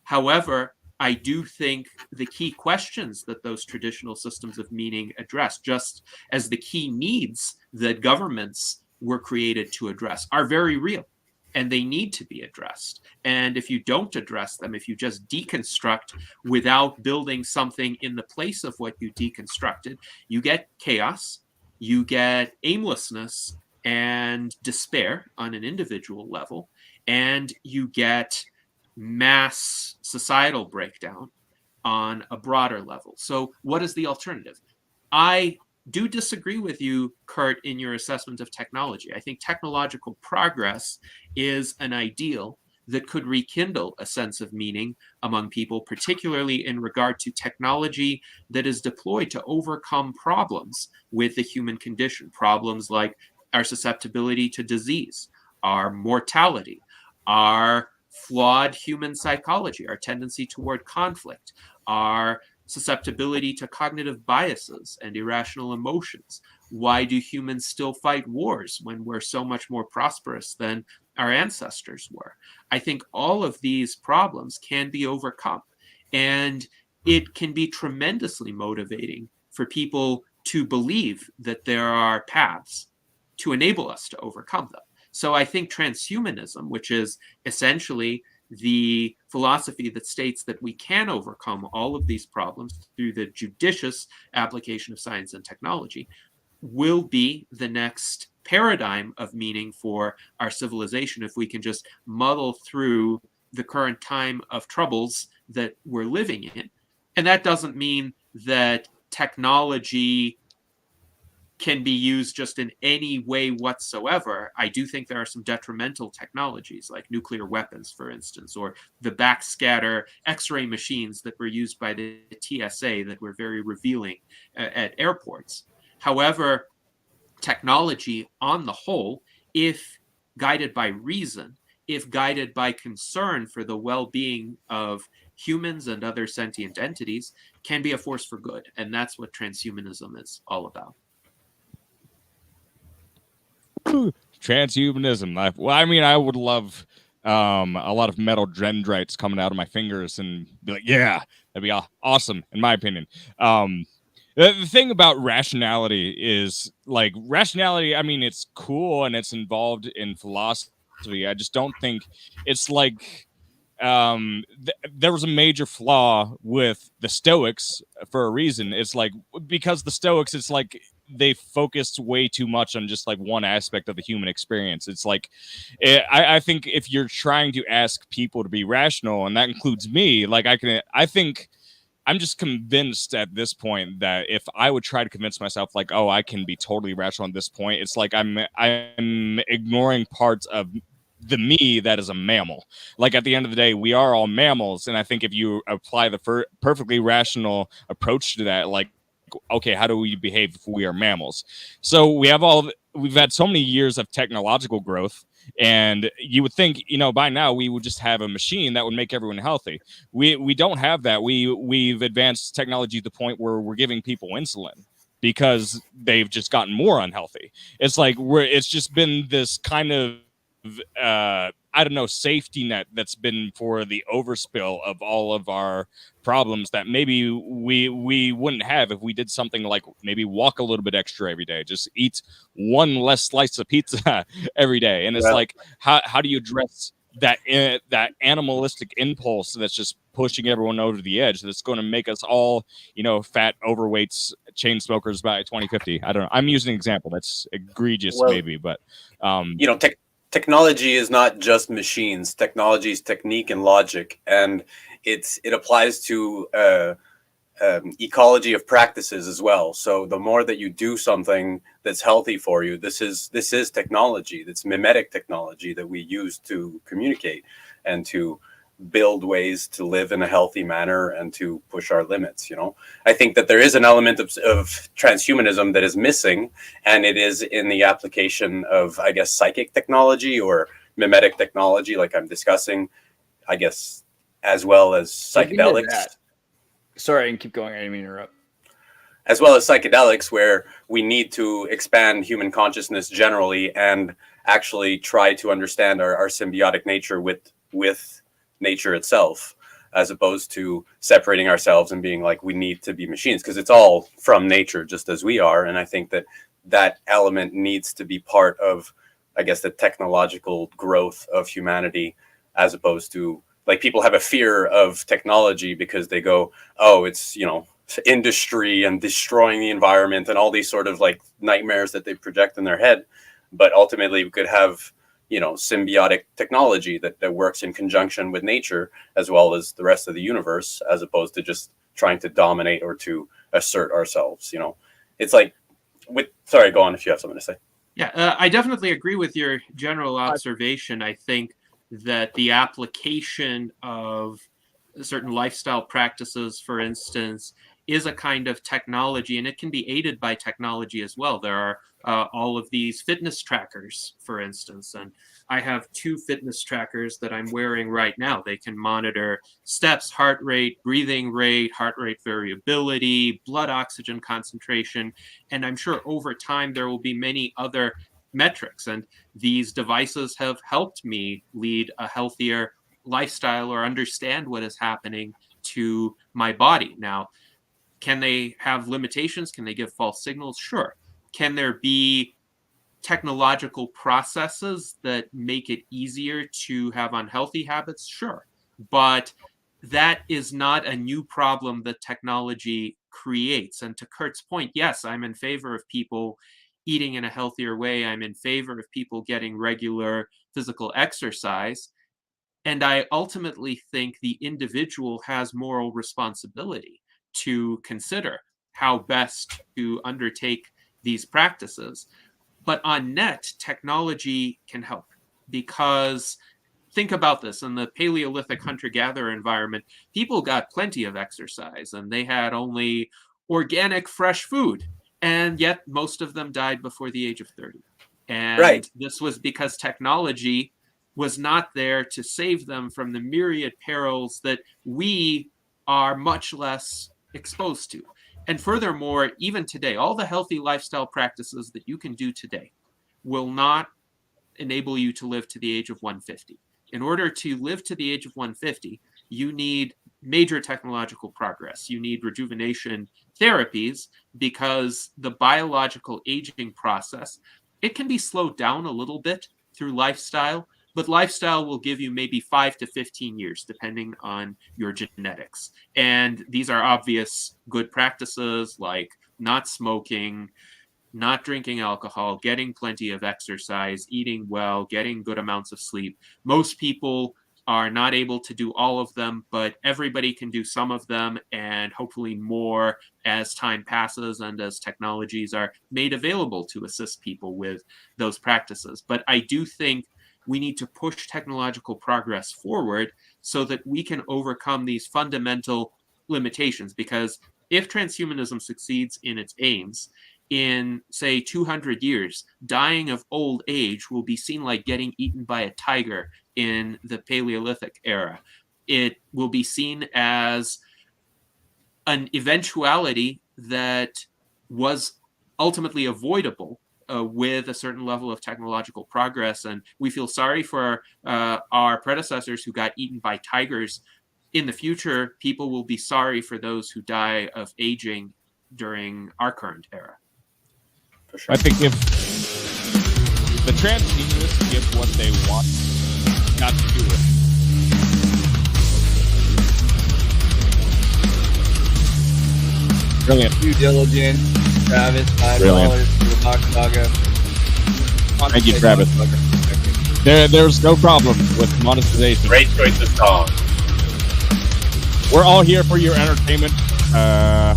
However, I do think the key questions that those traditional systems of meaning address, just as the key needs that governments were created to address, are very real, and they need to be addressed. And if you don't address them, if you just deconstruct without building something in the place of what you deconstructed, you get chaos, you get aimlessness and despair on an individual level, and you get mass societal breakdown on a broader level. So what is the alternative? I do disagree with you, Kurt, in your assessment of technology. I think technological progress is an ideal that could rekindle a sense of meaning among people, particularly in regard to technology that is deployed to overcome problems with the human condition, problems like our susceptibility to disease, our mortality, our flawed human psychology, our tendency toward conflict, our susceptibility to cognitive biases and irrational emotions. Why do humans still fight wars when we're so much more prosperous than our ancestors were? I think all of these problems can be overcome, and it can be tremendously motivating for people to believe that there are paths to enable us to overcome them. So I think transhumanism, which is essentially the philosophy that states that we can overcome all of these problems through the judicious application of science and technology, will be the next paradigm of meaning for our civilization if we can just muddle through the current time of troubles that we're living in. And that doesn't mean that technology can be used just in any way whatsoever. I do think there are some detrimental technologies like nuclear weapons, for instance, or the backscatter X-ray machines that were used by the TSA that were very revealing at airports. However, technology on the whole, if guided by reason, if guided by concern for the well-being of humans and other sentient entities, can be a force for good. And that's what transhumanism is all about. Transhumanism. Well, I mean, I would love a lot of metal dendrites coming out of my fingers and be like, yeah, that'd be awesome, in my opinion. The thing about rationality is, like, rationality, I mean, it's cool and it's involved in philosophy. I just don't think it's like there was a major flaw with the Stoics for a reason. It's like, because the Stoics, it's like they focused way too much on just like one aspect of the human experience. It's like, I think if you're trying to ask people to be rational, and that includes me, like I think I'm just convinced at this point that if I would try to convince myself like, oh, I can be totally rational at this point, it's like I'm ignoring parts of the me that is a mammal. Like at the end of the day, we are all mammals, and I think if you apply the perfectly rational approach to that, like, okay, how do we behave if we are mammals? So we've had so many years of technological growth, and you would think, by now we would just have a machine that would make everyone healthy. We don't have that. We've advanced technology to the point where we're giving people insulin because they've just gotten more unhealthy. It's like it's just been this kind of I don't know, safety net that's been for the overspill of all of our problems that maybe we wouldn't have if we did something like maybe walk a little bit extra every day, just eat one less slice of pizza every day. And it's like, how do you address that animalistic impulse that's just pushing everyone over the edge, that's going to make us all, fat, overweights, chain smokers by 2050? I don't know. I'm using an example that's egregious, maybe, but technology is not just machines. Technology is technique and logic, and it applies to ecology of practices as well. So the more that you do something that's healthy for you, this is technology. That's mimetic technology that we use to communicate and to build ways to live in a healthy manner and to push our limits. I think that there is an element of transhumanism that is missing, and it is in the application of, I guess, psychic technology or mimetic technology, like I'm discussing, I guess, as well as psychedelics. Sorry, I can keep going. I didn't mean to interrupt. As well as psychedelics, where we need to expand human consciousness generally and actually try to understand our symbiotic nature with nature itself, as opposed to separating ourselves and being like, we need to be machines, because it's all from nature just as we are. And I think that element needs to be part of, I guess, the technological growth of humanity, as opposed to, like, people have a fear of technology because they go, oh, it's, industry and destroying the environment and all these sort of like nightmares that they project in their head. But ultimately we could have, symbiotic technology that works in conjunction with nature as well as the rest of the universe, as opposed to just trying to dominate or to assert ourselves. It's like, sorry, go on if you have something to say. Yeah, I definitely agree with your general observation. I think that the application of certain lifestyle practices, for instance, is a kind of technology, and it can be aided by technology as well. There are all of these fitness trackers, for instance, and I have 2 fitness trackers that I'm wearing right now. They can monitor steps, heart rate, breathing rate, heart rate variability, blood oxygen concentration, and I'm sure over time there will be many other metrics, and these devices have helped me lead a healthier lifestyle or understand what is happening to my body. Now, can they have limitations? Can they give false signals? Sure. Can there be technological processes that make it easier to have unhealthy habits? Sure. But that is not a new problem that technology creates. And to Kurt's point, yes, I'm in favor of people eating in a healthier way. I'm in favor of people getting regular physical exercise. And I ultimately think the individual has moral responsibility to consider how best to undertake these practices. But on net, technology can help, because think about this. In the Paleolithic hunter-gatherer environment, people got plenty of exercise and they had only organic, fresh food. And yet most of them died before the age of 30. And this was because technology was not there to save them from the myriad perils that we are much less exposed to. And furthermore, even today, all the healthy lifestyle practices that you can do today will not enable you to live to the age of 150. In order to live to the age of 150, you need major technological progress. You need rejuvenation therapies, because the biological aging process, it can be slowed down a little bit through lifestyle, but lifestyle will give you maybe 5 to 15 years, depending on your genetics. And these are obvious good practices like not smoking, not drinking alcohol, getting plenty of exercise, eating well, getting good amounts of sleep. Most people are not able to do all of them, but everybody can do some of them, and hopefully more as time passes and as technologies are made available to assist people with those practices. But I do think we need to push technological progress forward so that we can overcome these fundamental limitations. Because if transhumanism succeeds in its aims, in, say, 200 years, dying of old age will be seen like getting eaten by a tiger in the Paleolithic era. It will be seen as an eventuality that was ultimately avoidable with a certain level of technological progress. And we feel sorry for our predecessors who got eaten by tigers. In the future, people will be sorry for those who die of aging during our current era. For sure. I think if the transhumanists get what they want, not to do it. Brilliant. Due diligence, Travis, $5 for the Box Saga. Thank you, Travis. There's no problem with monetization. Great choice of song. We're all here for your entertainment.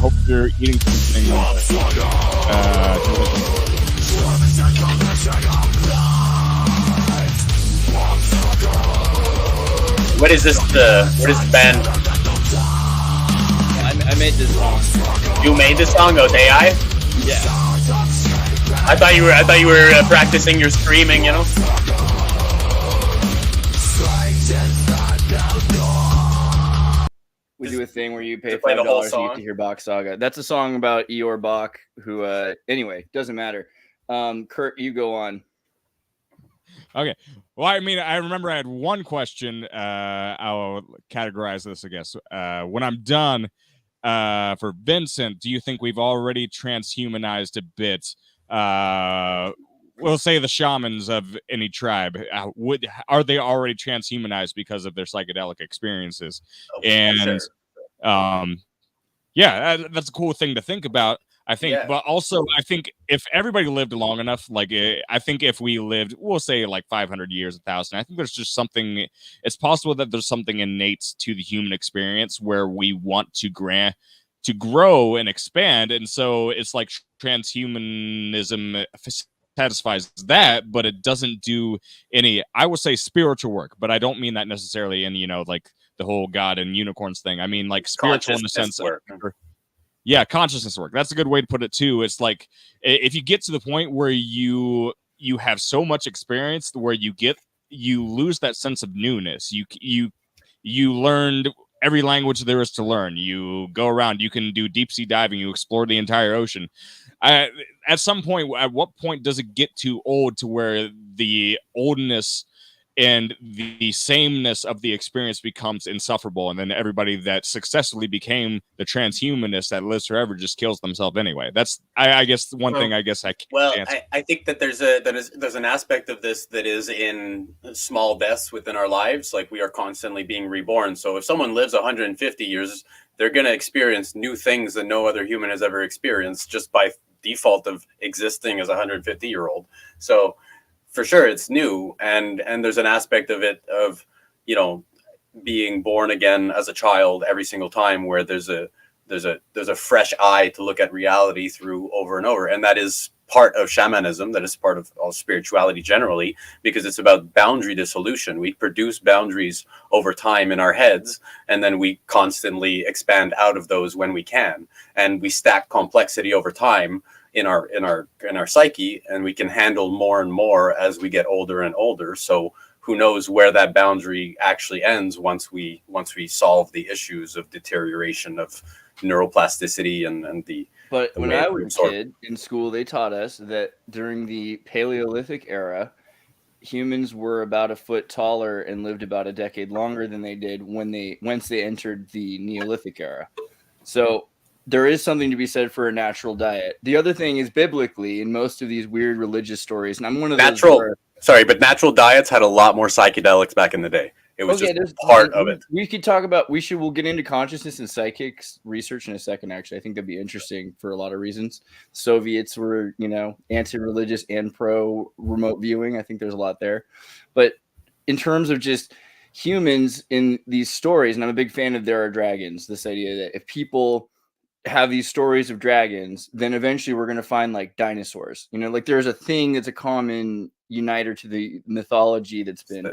Hope you're eating something. What is this? What is the band? I made this song. You made this song? Oh, it's AI? Yeah. I thought you were practicing your screaming. You know. We do a thing where you pay To play the whole $5 and you get song? to hear Bach Saga. That's a song about Eeyore Bach, who, anyway, doesn't matter. Kurt, you go on. Okay. Well, I mean, I remember I had one question. I'll categorize this, I guess. When I'm done, for Vincent, do you think we've already transhumanized a bit? We'll say the shamans of any tribe. Are they already transhumanized because of their psychedelic experiences? And Sure. yeah, that's a cool thing to think about. I think, Yeah. but also I think if everybody lived long enough, like I think if we lived, we'll say like 500 years, 1,000, I think there's just something. It's possible that there's something innate to the human experience where we want to grow and expand, and so it's like transhumanism satisfies that, but it doesn't do any, I would say, spiritual work. But I don't mean that necessarily in like the whole God and unicorns thing. I mean like spiritual in the sense work. yeah, consciousness work. That's a good way to put it too. It's like if you get to the point where you have so much experience where you lose that sense of newness. You learned every language there is to learn. You go around, you can do deep sea diving, you explore the entire ocean. At some point, at what point does it get too old to where the oldness and the sameness of the experience becomes insufferable, and then everybody that successfully became the transhumanist that lives forever just kills themselves anyway? That's I guess one thing I guess I can't answer. I think that there's an aspect of this that is in small deaths within our lives. Like, we are constantly being reborn. So if someone lives 150 years, they're going to experience new things that no other human has ever experienced just by default of existing as a 150-year-old. So for sure it's new, and there's an aspect of it of, you know, being born again as a child every single time, where there's a fresh eye to look at reality through over and over. And that is part of shamanism, that is part of all spirituality generally, because it's about boundary dissolution. We produce boundaries over time in our heads, and then we constantly expand out of those when we can, and we stack complexity over time in our psyche, and we can handle more and more as we get older and older. So who knows where that boundary actually ends once we solve the issues of deterioration of neuroplasticity and the. But when I was a kid in school, they taught us that during the Paleolithic era, humans were about a foot taller and lived about a decade longer than they did once they entered the Neolithic era. So there is something to be said for a natural diet. The other thing is, biblically, in most of these weird religious stories, and I'm one of those. But natural diets had a lot more psychedelics back in the day. It was just part of it. We could talk about, we'll get into consciousness and psychics research in a second, actually. I think that'd be interesting for a lot of reasons. Soviets were, anti-religious and pro remote viewing. I think there's a lot there. But in terms of just humans in these stories, and I'm a big fan of There Are Dragons, this idea that if people have these stories of dragons, then eventually we're going to find like dinosaurs. Like there's a thing that's a common uniter to the mythology that's been.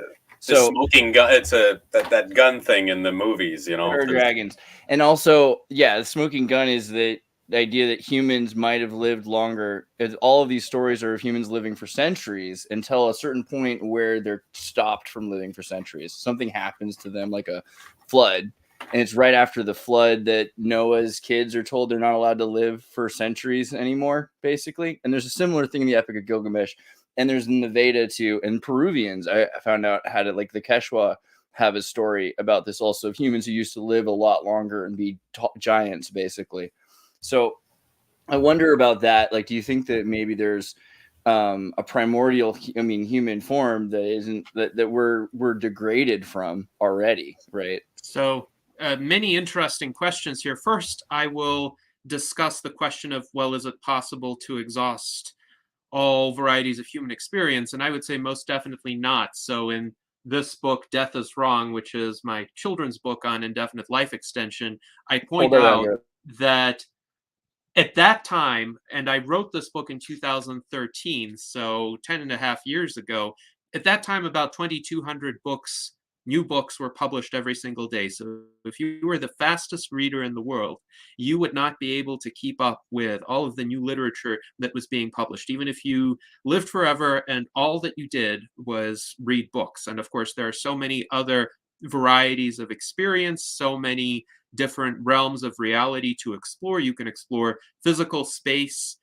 The smoking gun. It's that gun thing in the movies, you know. Dragons, and also, yeah, the smoking gun is the idea that humans might have lived longer. All of these stories are of humans living for centuries until a certain point where they're stopped from living for centuries. Something happens to them, like a flood, and it's right after the flood that Noah's kids are told they're not allowed to live for centuries anymore, basically. And there's a similar thing in the Epic of Gilgamesh. And there's in the Veda too, and Peruvians, I found out had it, like the Quechua have a story about this also, of humans who used to live a lot longer and be giants, basically. So I wonder about that. Like, do you think that maybe there's a primordial, human form that isn't, that we're degraded from already, right? So many interesting questions here. First, I will discuss the question of, well, is it possible to exhaust all varieties of human experience? And I would say most definitely not. So in this book, Death is Wrong, which is my children's book on indefinite life extension, I point out that at that time, and I wrote this book in 2013, so 10 and a half years ago, at that time, about 2,200 books, new books were published every single day. So if you were the fastest reader in the world, you would not be able to keep up with all of the new literature that was being published, even if you lived forever and all that you did was read books. And of course, there are so many other varieties of experience, so many different realms of reality to explore. You can explore physical space.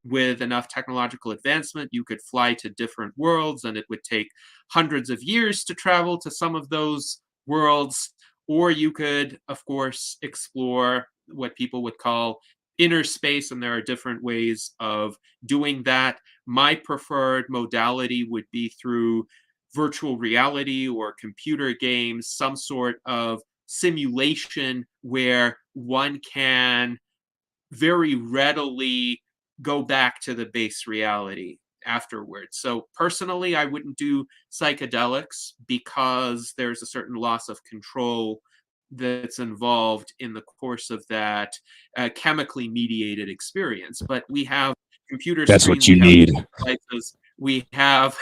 With enough technological advancement, you could fly to different worlds, and it would take hundreds of years to travel to some of those worlds. Or you could, of course, explore what people would call inner space, and there are different ways of doing that. My preferred modality would be through virtual reality or computer games, some sort of simulation where one can very readily go back to the base reality afterwards. So personally, I wouldn't do psychedelics because there's a certain loss of control that's involved in the course of that chemically mediated experience. But we have computer That's screens, what you need. we have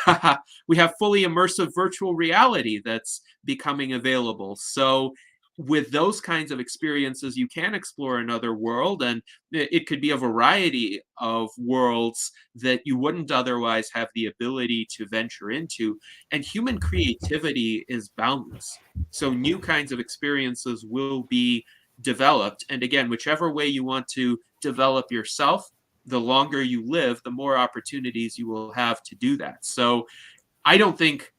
we have fully immersive virtual reality that's becoming available. So with those kinds of experiences, you can explore another world, and it could be a variety of worlds that you wouldn't otherwise have the ability to venture into. And human creativity is boundless. So new kinds of experiences will be developed. And again, whichever way you want to develop yourself, the longer you live, the more opportunities you will have to do that. So I don't think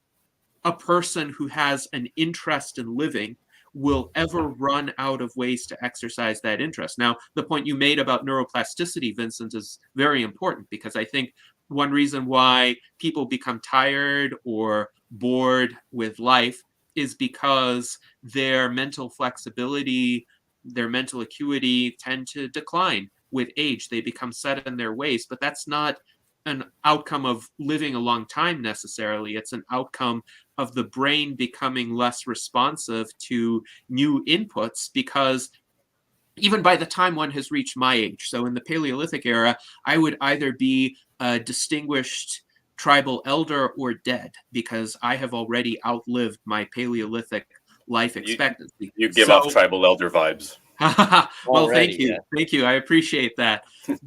a person who has an interest in living will ever run out of ways to exercise that interest. Now, the point you made about neuroplasticity, Vincent, is very important, because I think one reason why people become tired or bored with life is because their mental flexibility, their mental acuity tend to decline with age. They become set in their ways, but that's not an outcome of living a long time necessarily. It's an outcome of the brain becoming less responsive to new inputs, because even by the time one has reached my age, so in the Paleolithic era, I would either be a distinguished tribal elder or dead, because I have already outlived my Paleolithic life expectancy. You give off tribal elder vibes. Well, Already, thank you. yeah. Thank you. I appreciate that.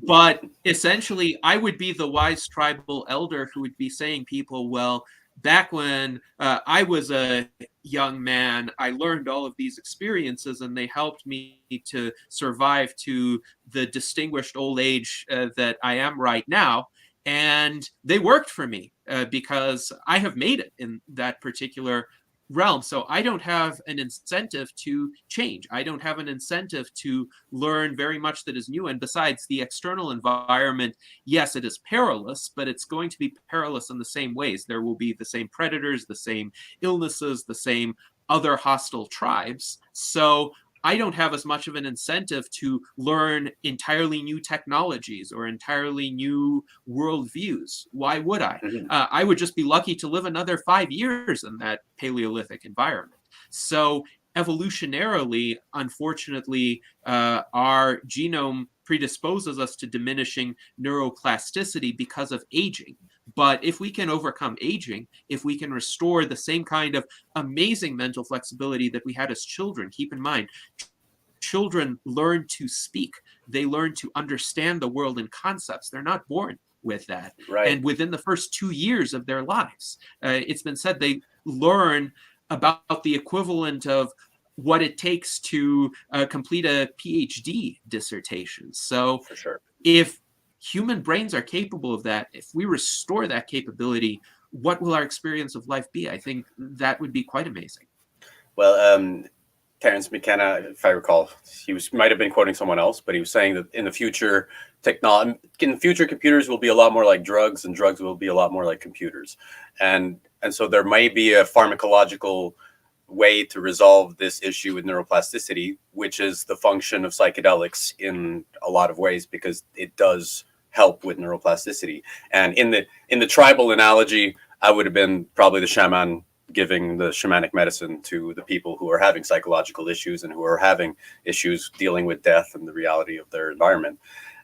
But essentially, I would be the wise tribal elder who would be saying people, well, back when I was a young man, I learned all of these experiences, and they helped me to survive to the distinguished old age that I am right now. And they worked for me because I have made it in that particular realm. So I don't have an incentive to change. I don't have an incentive to learn very much that is new. And besides, the external environment, yes, it is perilous, but it's going to be perilous in the same ways. There will be the same predators, the same illnesses, the same other hostile tribes. So I don't have as much of an incentive to learn entirely new technologies or entirely new worldviews. Why would I? I would just be lucky to live another 5 years in that Paleolithic environment. So evolutionarily, unfortunately, our genome predisposes us to diminishing neuroplasticity because of aging. But if we can overcome aging, if we can restore the same kind of amazing mental flexibility that we had as children, keep in mind, children learn to speak. They learn to understand the world in concepts. They're not born with that. Right. And within the first 2 years of their lives, it's been said they learn about the equivalent of what it takes to complete a PhD dissertation. So For sure. if human brains are capable of that, if we restore that capability, what will our experience of life be? I think that would be quite amazing. Well, Terence McKenna, if I recall, might have been quoting someone else, but he was saying that in the future, computers will be a lot more like drugs, and drugs will be a lot more like computers, and so there might be a pharmacological way to resolve this issue with neuroplasticity, which is the function of psychedelics in a lot of ways, because it does help with neuroplasticity. And in the tribal analogy, I would have been probably the shaman giving the shamanic medicine to the people who are having psychological issues and who are having issues dealing with death and the reality of their environment.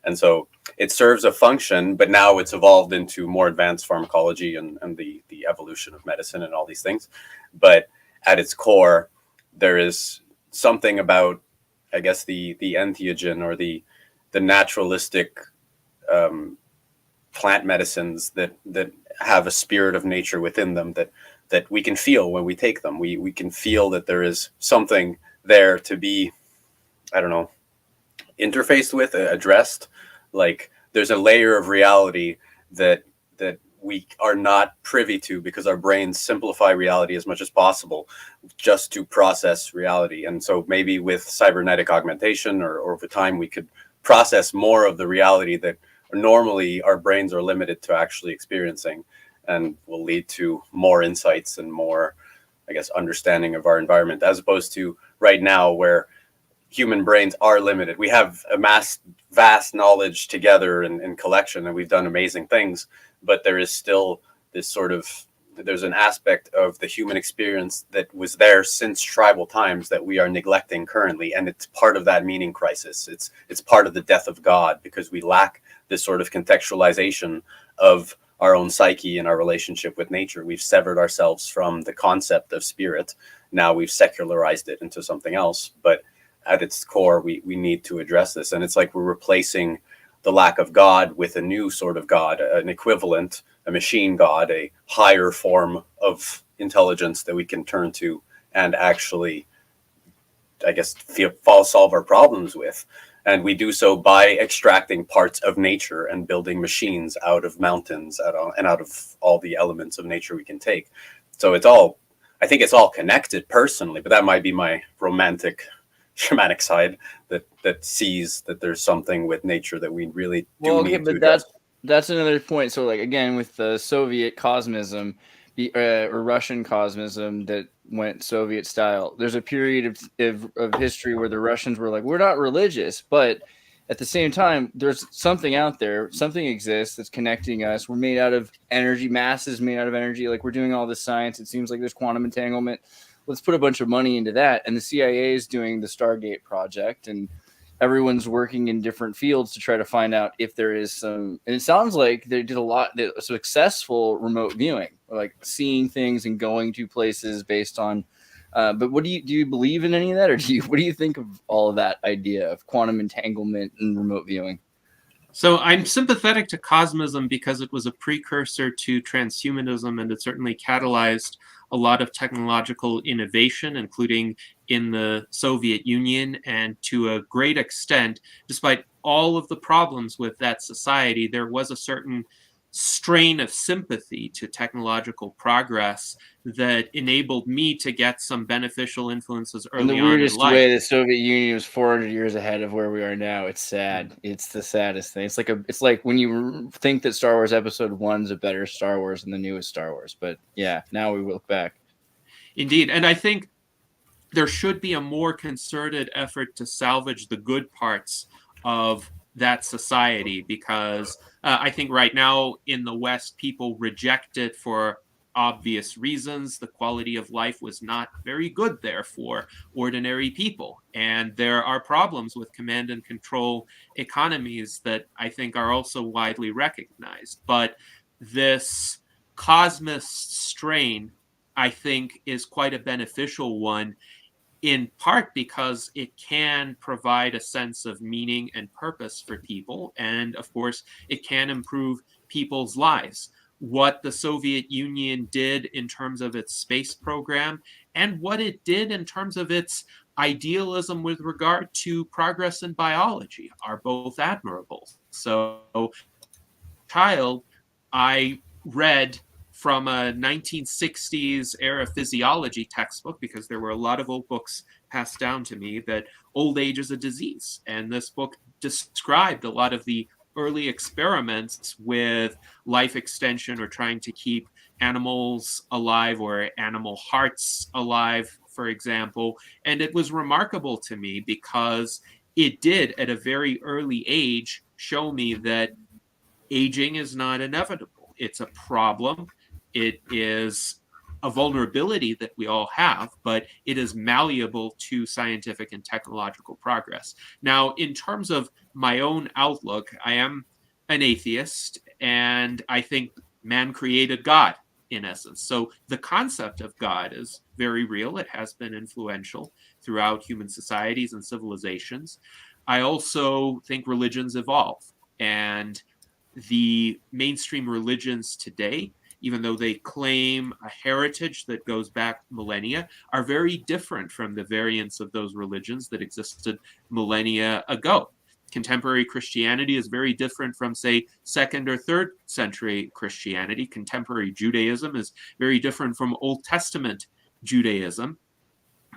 And so it serves a function, but now it's evolved into more advanced pharmacology and the evolution of medicine and all these things. But at its core, there is something about, I guess, the entheogen or the naturalistic plant medicines that have a spirit of nature within them that we can feel when we take them. We can feel that there is something there to be, I don't know, interfaced with, addressed. Like there's a layer of reality that we are not privy to, because our brains simplify reality as much as possible just to process reality. And so maybe with cybernetic augmentation or over time, we could process more of the reality that normally our brains are limited to actually experiencing, and will lead to more insights and more, I guess, understanding of our environment, as opposed to right now where human brains are limited. We have amassed vast knowledge together in collection, and we've done amazing things, but there is still this there's an aspect of the human experience that was there since tribal times that we are neglecting currently. And it's part of that meaning crisis. It's part of the death of God, because we lack this sort of contextualization of our own psyche and our relationship with nature. We've severed ourselves from the concept of spirit. Now we've secularized it into something else. But at its core, we need to address this. And it's like we're replacing the lack of God with a new sort of God, an equivalent, a machine God, a higher form of intelligence that we can turn to and actually, I guess, solve our problems with. And we do so by extracting parts of nature and building machines out of mountains and out of all the elements of nature we can take. So I think it's all connected personally, but that might be my romantic shamanic side that sees that there's something with nature that we really do need to address. That's another point. So like, again, with the Soviet cosmism or Russian cosmism that went Soviet style, there's a period of history where the Russians were like, we're not religious, but at the same time, there's something out there, something exists that's connecting us. We're made out of energy, masses made out of energy. Like, we're doing all this science. It seems like there's quantum entanglement. Let's put a bunch of money into that. And the CIA is doing the Stargate project, and everyone's working in different fields to try to find out if there is some. And it sounds like they did a lot of successful remote viewing, like seeing things and going to places based on. But do you believe in any of that, or what do you think of all of that idea of quantum entanglement and remote viewing? So I'm sympathetic to cosmism because it was a precursor to transhumanism, and it certainly catalyzed a lot of technological innovation, including in the Soviet Union. And to a great extent, despite all of the problems with that society, there was a certain strain of sympathy to technological progress that enabled me to get some beneficial influences early on in life. In the weirdest way, the Soviet Union was 400 years ahead of where we are now. It's sad. It's the saddest thing. It's like when you think that Star Wars Episode 1 is a better Star Wars than the newest Star Wars. But yeah, now we look back. Indeed. And I think there should be a more concerted effort to salvage the good parts of that society, because I think right now in the West, people reject it for obvious reasons. The quality of life was not very good there for ordinary people. And there are problems with command and control economies that I think are also widely recognized. But this cosmist strain, I think, is quite a beneficial one, in part because it can provide a sense of meaning and purpose for people. And of course, it can improve people's lives. What the Soviet Union did in terms of its space program and what it did in terms of its idealism with regard to progress in biology are both admirable. So, child, I read from a 1960s era physiology textbook, because there were a lot of old books passed down to me, that old age is a disease. And this book described a lot of the early experiments with life extension or trying to keep animals alive or animal hearts alive, for example. And it was remarkable to me because it did, at a very early age, show me that aging is not inevitable. It's a problem. It is a vulnerability that we all have, but it is malleable to scientific and technological progress. Now, in terms of my own outlook, I am an atheist, and I think man created God, in essence. So the concept of God is very real. It has been influential throughout human societies and civilizations. I also think religions evolve, and the mainstream religions today, even though they claim a heritage that goes back millennia, are very different from the variants of those religions that existed millennia ago. Contemporary Christianity is very different from, say, 2nd or 3rd century Christianity. Contemporary Judaism is very different from Old Testament Judaism.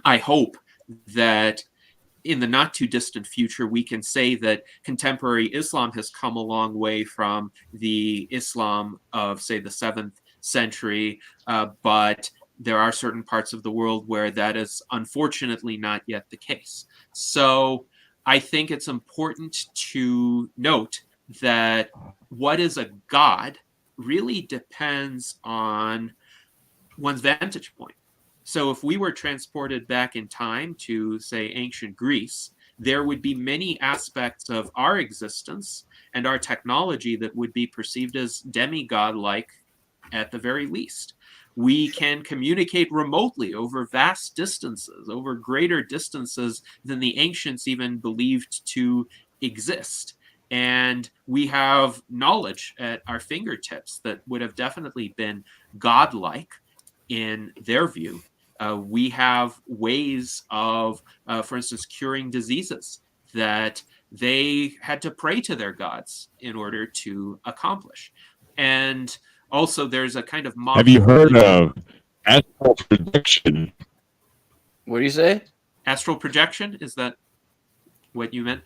I hope that in the not too distant future, we can say that contemporary Islam has come a long way from the Islam of, say, the 7th century, but there are certain parts of the world where that is unfortunately not yet the case. So I think it's important to note that what is a god really depends on one's vantage point. So if we were transported back in time to, say, ancient Greece, there would be many aspects of our existence and our technology that would be perceived as demigod-like at the very least. We can communicate remotely over vast distances, over greater distances than the ancients even believed to exist. And we have knowledge at our fingertips that would have definitely been godlike in their view. We have ways of, for instance, curing diseases that they had to pray to their gods in order to accomplish. And also there's a kind of modern... Have you heard of astral projection? What do you say? Astral projection? Is that what you meant?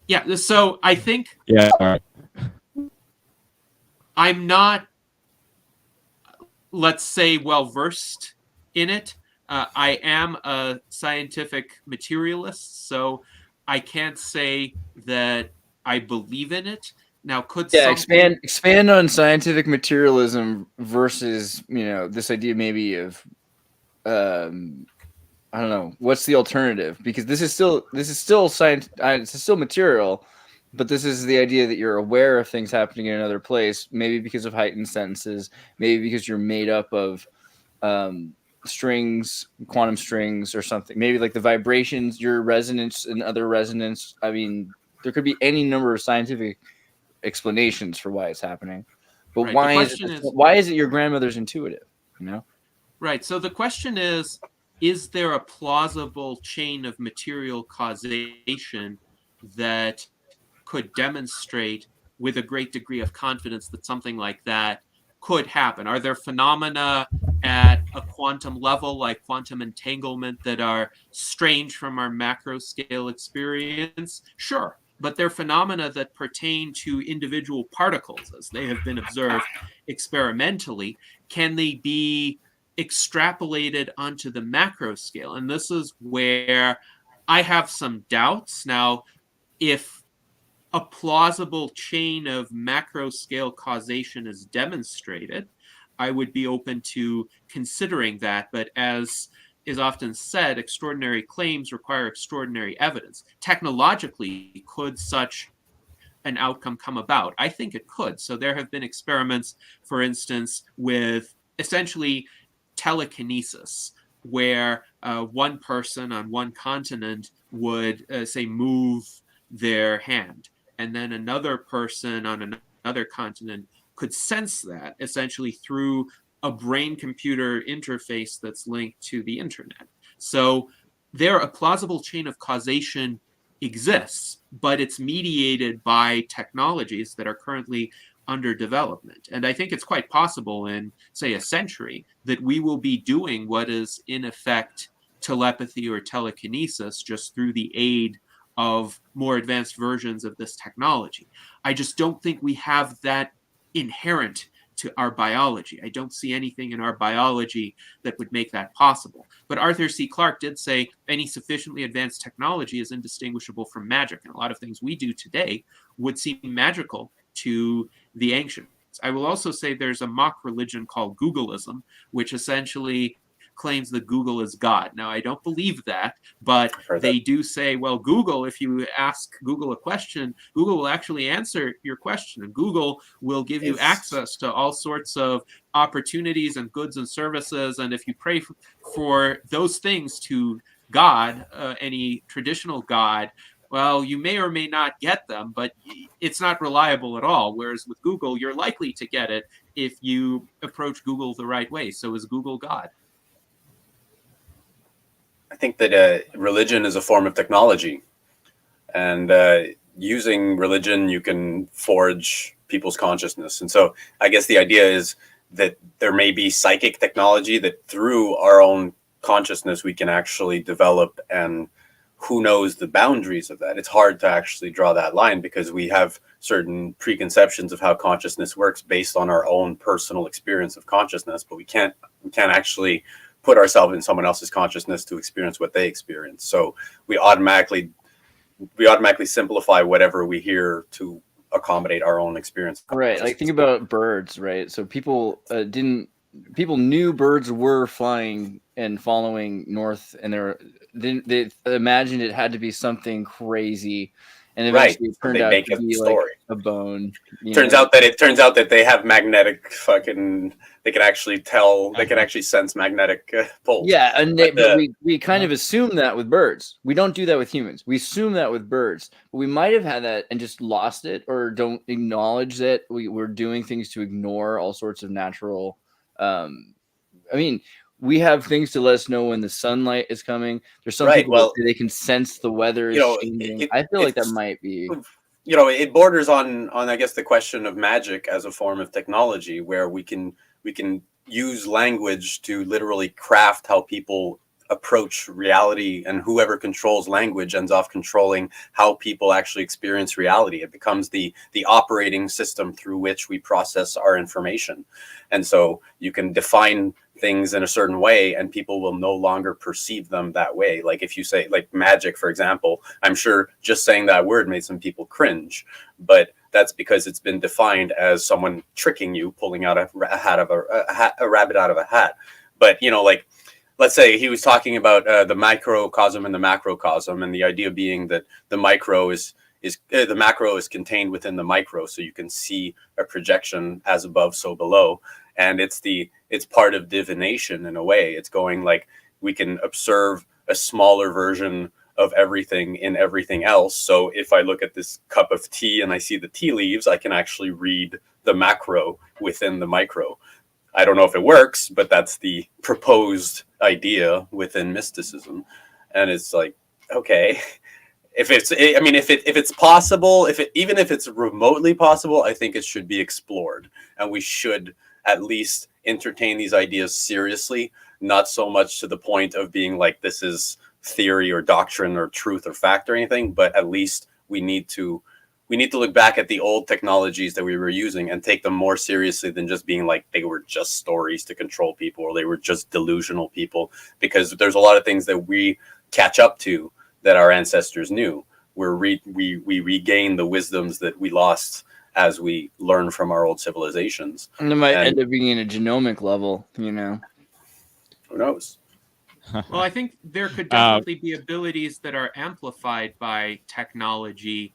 Yeah, so I think... Yeah. All right. I'm not, let's say, well-versed in it. I am a scientific materialist, so I can't say that I believe in it. Now, could expand on scientific materialism versus, this idea maybe of, I don't know, what's the alternative? Because this is still science, it's still material, but this is the idea that you're aware of things happening in another place, maybe because of heightened senses, maybe because you're made up of strings, quantum strings or something, maybe like the vibrations, your resonance and other resonance. I mean, there could be any number of scientific explanations for why it's happening, but right. Why is it your grandmother's intuitive, Right. So the question is there a plausible chain of material causation that could demonstrate with a great degree of confidence that something like that could happen? Are there phenomena at a quantum level, like quantum entanglement, that are strange from our macro scale experience? Sure, but they're phenomena that pertain to individual particles as they have been observed experimentally. Can they be extrapolated onto the macro scale? And this is where I have some doubts. Now, if a plausible chain of macro scale causation is demonstrated, I would be open to considering that. But as is often said, extraordinary claims require extraordinary evidence. Technologically, could such an outcome come about? I think it could. So there have been experiments, for instance, with essentially telekinesis, where one person on one continent would, say, move their hand, and then another person on another continent could sense that essentially through a brain-computer interface that's linked to the internet. So there, a plausible chain of causation exists, but it's mediated by technologies that are currently under development. And I think it's quite possible in, say, a century that we will be doing what is in effect telepathy or telekinesis just through the aid of more advanced versions of this technology. I just don't think we have that inherent to our biology. I don't see anything in our biology that would make that possible. But Arthur C. Clarke did say any sufficiently advanced technology is indistinguishable from magic. And a lot of things we do today would seem magical to the ancients. I will also say there's a mock religion called Googleism, which essentially claims that Google is God. Now, I don't believe that, but they do say, well, Google, if you ask Google a question, Google will actually answer your question, and Google will give you access to all sorts of opportunities and goods and services. And if you pray for those things to God, any traditional God, well, you may or may not get them, but it's not reliable at all. Whereas with Google, you're likely to get it if you approach Google the right way. So is Google God? I think that religion is a form of technology, and using religion, you can forge people's consciousness. And so I guess the idea is that there may be psychic technology that through our own consciousness, we can actually develop, and who knows the boundaries of that. It's hard to actually draw that line because we have certain preconceptions of how consciousness works based on our own personal experience of consciousness, but we can't actually put ourselves in someone else's consciousness to experience what they experience. So we automatically simplify whatever we hear to accommodate our own experience. Right. Like think about birds, right? So people knew birds were flying and following north, and they imagined it had to be something crazy. And eventually it turned out to be like a bone. Turns out that they have magnetic fucking. They can actually tell. They can actually sense magnetic poles. Yeah, and but we kind of assume that with birds. We don't do that with humans. We assume that with birds. But we might have had that and just lost it, or don't acknowledge that we're doing things to ignore all sorts of natural. I mean, we have things to let us know when the sunlight is coming. There's some people that say they can sense the weather is changing. I feel like that might be. It borders on I guess the question of magic as a form of technology, where we can use language to literally craft how people approach reality, and whoever controls language ends off controlling how people actually experience reality. It becomes the operating system through which we process our information. And so you can define things in a certain way and people will no longer perceive them that way. Like if you say like magic, for example, I'm sure just saying that word made some people cringe, but that's because it's been defined as someone tricking you, pulling out a rabbit out of a hat. But like, let's say he was talking about the microcosm and the macrocosm, and the idea being that the macro is contained within the micro, so you can see a projection as above, so below, and it's part of divination in a way. It's going like we can observe a smaller version of everything in everything else. So if I look at this cup of tea and I see the tea leaves, I can actually read the macro within the micro. I don't know if it works, but that's the proposed idea within mysticism. And it's like, okay, if it's possible, even if it's remotely possible, I think it should be explored, and we should at least entertain these ideas seriously, not so much to the point of being like, this is theory or doctrine or truth or fact or anything, but at least we need to look back at the old technologies that we were using and take them more seriously than just being like they were just stories to control people, or they were just delusional people, because there's a lot of things that we catch up to that our ancestors knew. We regain the wisdoms that we lost as we learn from our old civilizations. And it might end up being in a genomic level, Who knows? Well, I think there could definitely be abilities that are amplified by technology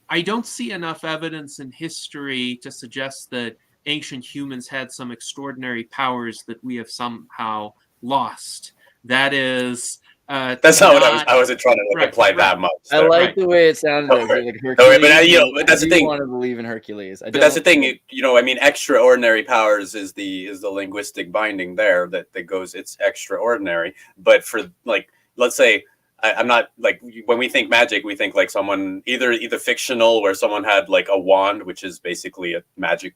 I don't see enough evidence in history to suggest that ancient humans had some extraordinary powers that we have somehow lost. That is, that's not what I wasn't trying to imply that much. I like the way it sounded. Like Hercules, but that's the thing. I want to believe in Hercules. But that's the thing. I mean, extraordinary powers is the linguistic binding there that goes. It's extraordinary. But for like, let's say, I'm not like when we think magic, we think like someone either fictional where someone had like a wand, which is basically a magic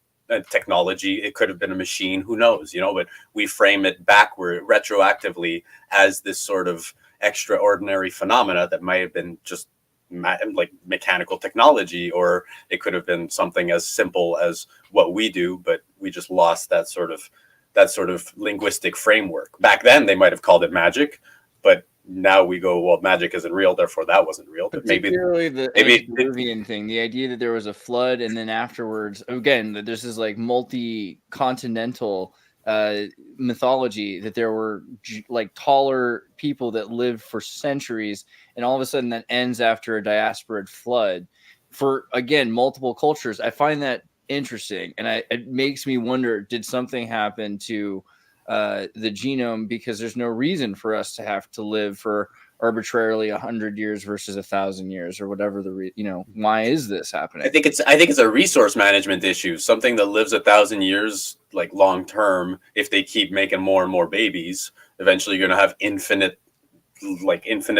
technology. It could have been a machine, who knows, but we frame it backward retroactively as this sort of extraordinary phenomena that might have been just like mechanical technology, or it could have been something as simple as what we do, but we just lost that sort of linguistic framework. Back then they might have called it magic, but now we go, well, magic isn't real, therefore that wasn't real. But particularly the Peruvian thing, the idea that there was a flood and then afterwards, again, that there's this like multi-continental mythology that there were like taller people that lived for centuries, and all of a sudden that ends after a diasporic flood for, again, multiple cultures. I find that interesting, and it makes me wonder, did something happen to the genome, because there's no reason for us to have to live for arbitrarily 100 years versus 1,000 years or whatever why is this happening? I think it's a resource management issue. Something that lives 1,000 years, like long term, if they keep making more and more babies, eventually you're going to have infinite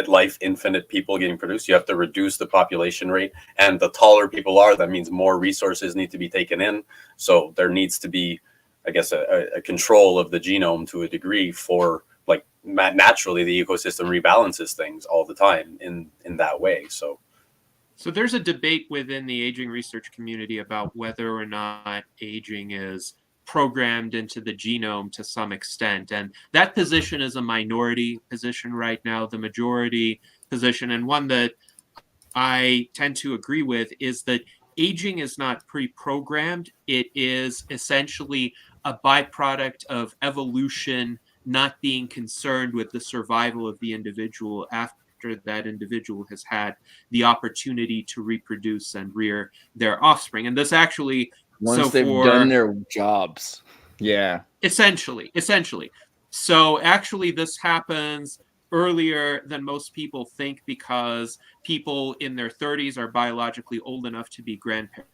life, infinite people getting produced. You have to reduce the population rate, and the taller people are, that means more resources need to be taken in. So there needs to be, I guess, a control of the genome to a degree for, like, naturally the ecosystem rebalances things all the time in that way. So there's a debate within the aging research community about whether or not aging is programmed into the genome to some extent. And that position is a minority position right now. The majority position, and one that I tend to agree with, is that aging is not pre-programmed. It is essentially a byproduct of evolution not being concerned with the survival of the individual after that individual has had the opportunity to reproduce and rear their offspring. And this actually, once they've done their jobs. Yeah. Essentially. So actually this happens earlier than most people think, because people in their 30s are biologically old enough to be grandparents.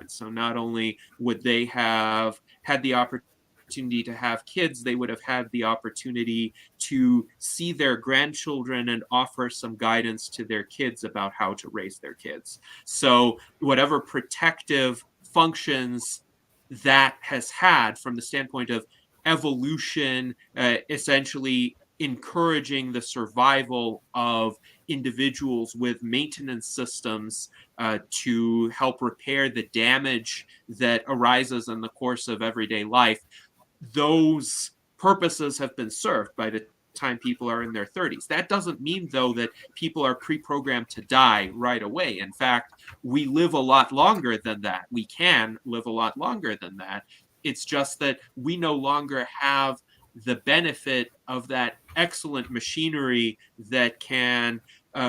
So not only would they have had the opportunity to have kids, they would have had the opportunity to see their grandchildren and offer some guidance to their kids about how to raise their kids. So whatever protective functions that has had from the standpoint of evolution, essentially encouraging the survival of individuals with maintenance systems to help repair the damage that arises in the course of everyday life, those purposes have been served by the time people are in their 30s. That doesn't mean, though, that people are pre-programmed to die right away. In fact, we live a lot longer than that. We can live a lot longer than that. It's just that we no longer have the benefit of that excellent machinery that can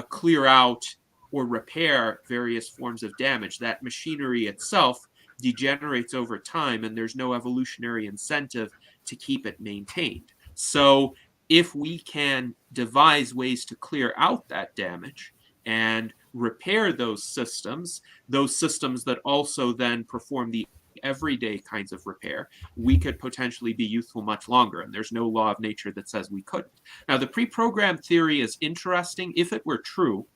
clear out or repair various forms of damage. That machinery itself degenerates over time, and there's no evolutionary incentive to keep it maintained. So if we can devise ways to clear out that damage and repair those systems that also then perform the everyday kinds of repair, we could potentially be youthful much longer, and there's no law of nature that says we couldn't. Now, the pre-programmed theory is interesting. If it were true,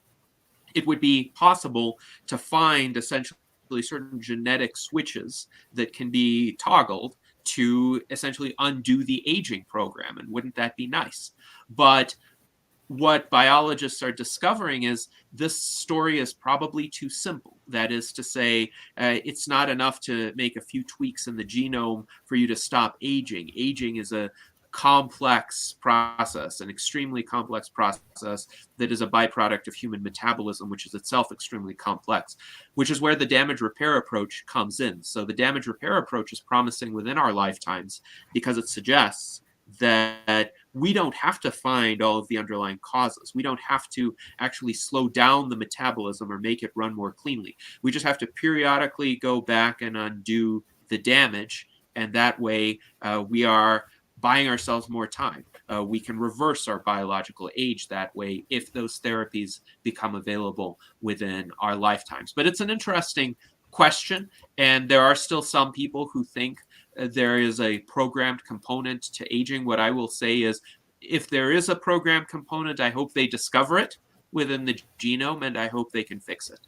it would be possible to find essentially certain genetic switches that can be toggled to essentially undo the aging program, and wouldn't that be nice? But what biologists are discovering is this story is probably too simple. That is to say, it's not enough to make a few tweaks in the genome for you to stop aging. Aging is a complex process, an extremely complex process that is a byproduct of human metabolism, which is itself extremely complex, which is where the damage repair approach comes in. So the damage repair approach is promising within our lifetimes because it suggests that we don't have to find all of the underlying causes. We don't have to actually slow down the metabolism or make it run more cleanly. We just have to periodically go back and undo the damage, and that way we are buying ourselves more time. We can reverse our biological age that way if those therapies become available within our lifetimes. But it's an interesting question, and there are still some people who think there is a programmed component to aging. What I will say is, if there is a programmed component, I hope they discover it within the genome, and I hope they can fix it.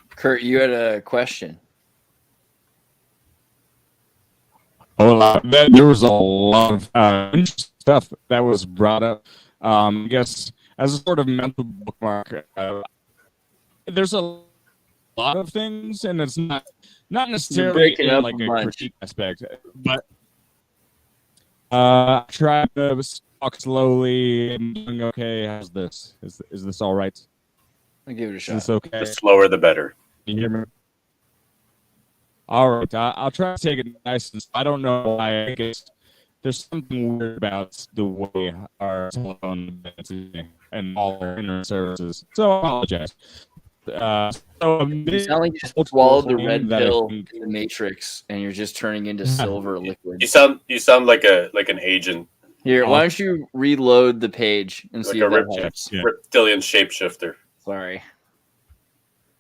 Kurt, you had a question. There was a lot of interesting stuff that was brought up. I guess as a sort of mental bookmark, there's a lot of things, and it's not necessarily in like a critique aspect, but try to talk slowly and doing okay. How's this? Is this all right? I'll give it a shot. Is this okay? The slower the better. Can you hear me? All right, I'll try to take it nice and slow. I don't know why. I guess there's something weird about the way our telephone and all our internet services. So I apologize. You sound like you just swallowed the red pill in the Matrix, and you're just turning into silver liquid. You sound like an agent. Here, why don't you reload the page and see if that helps? Reptilian shapeshifter. Sorry.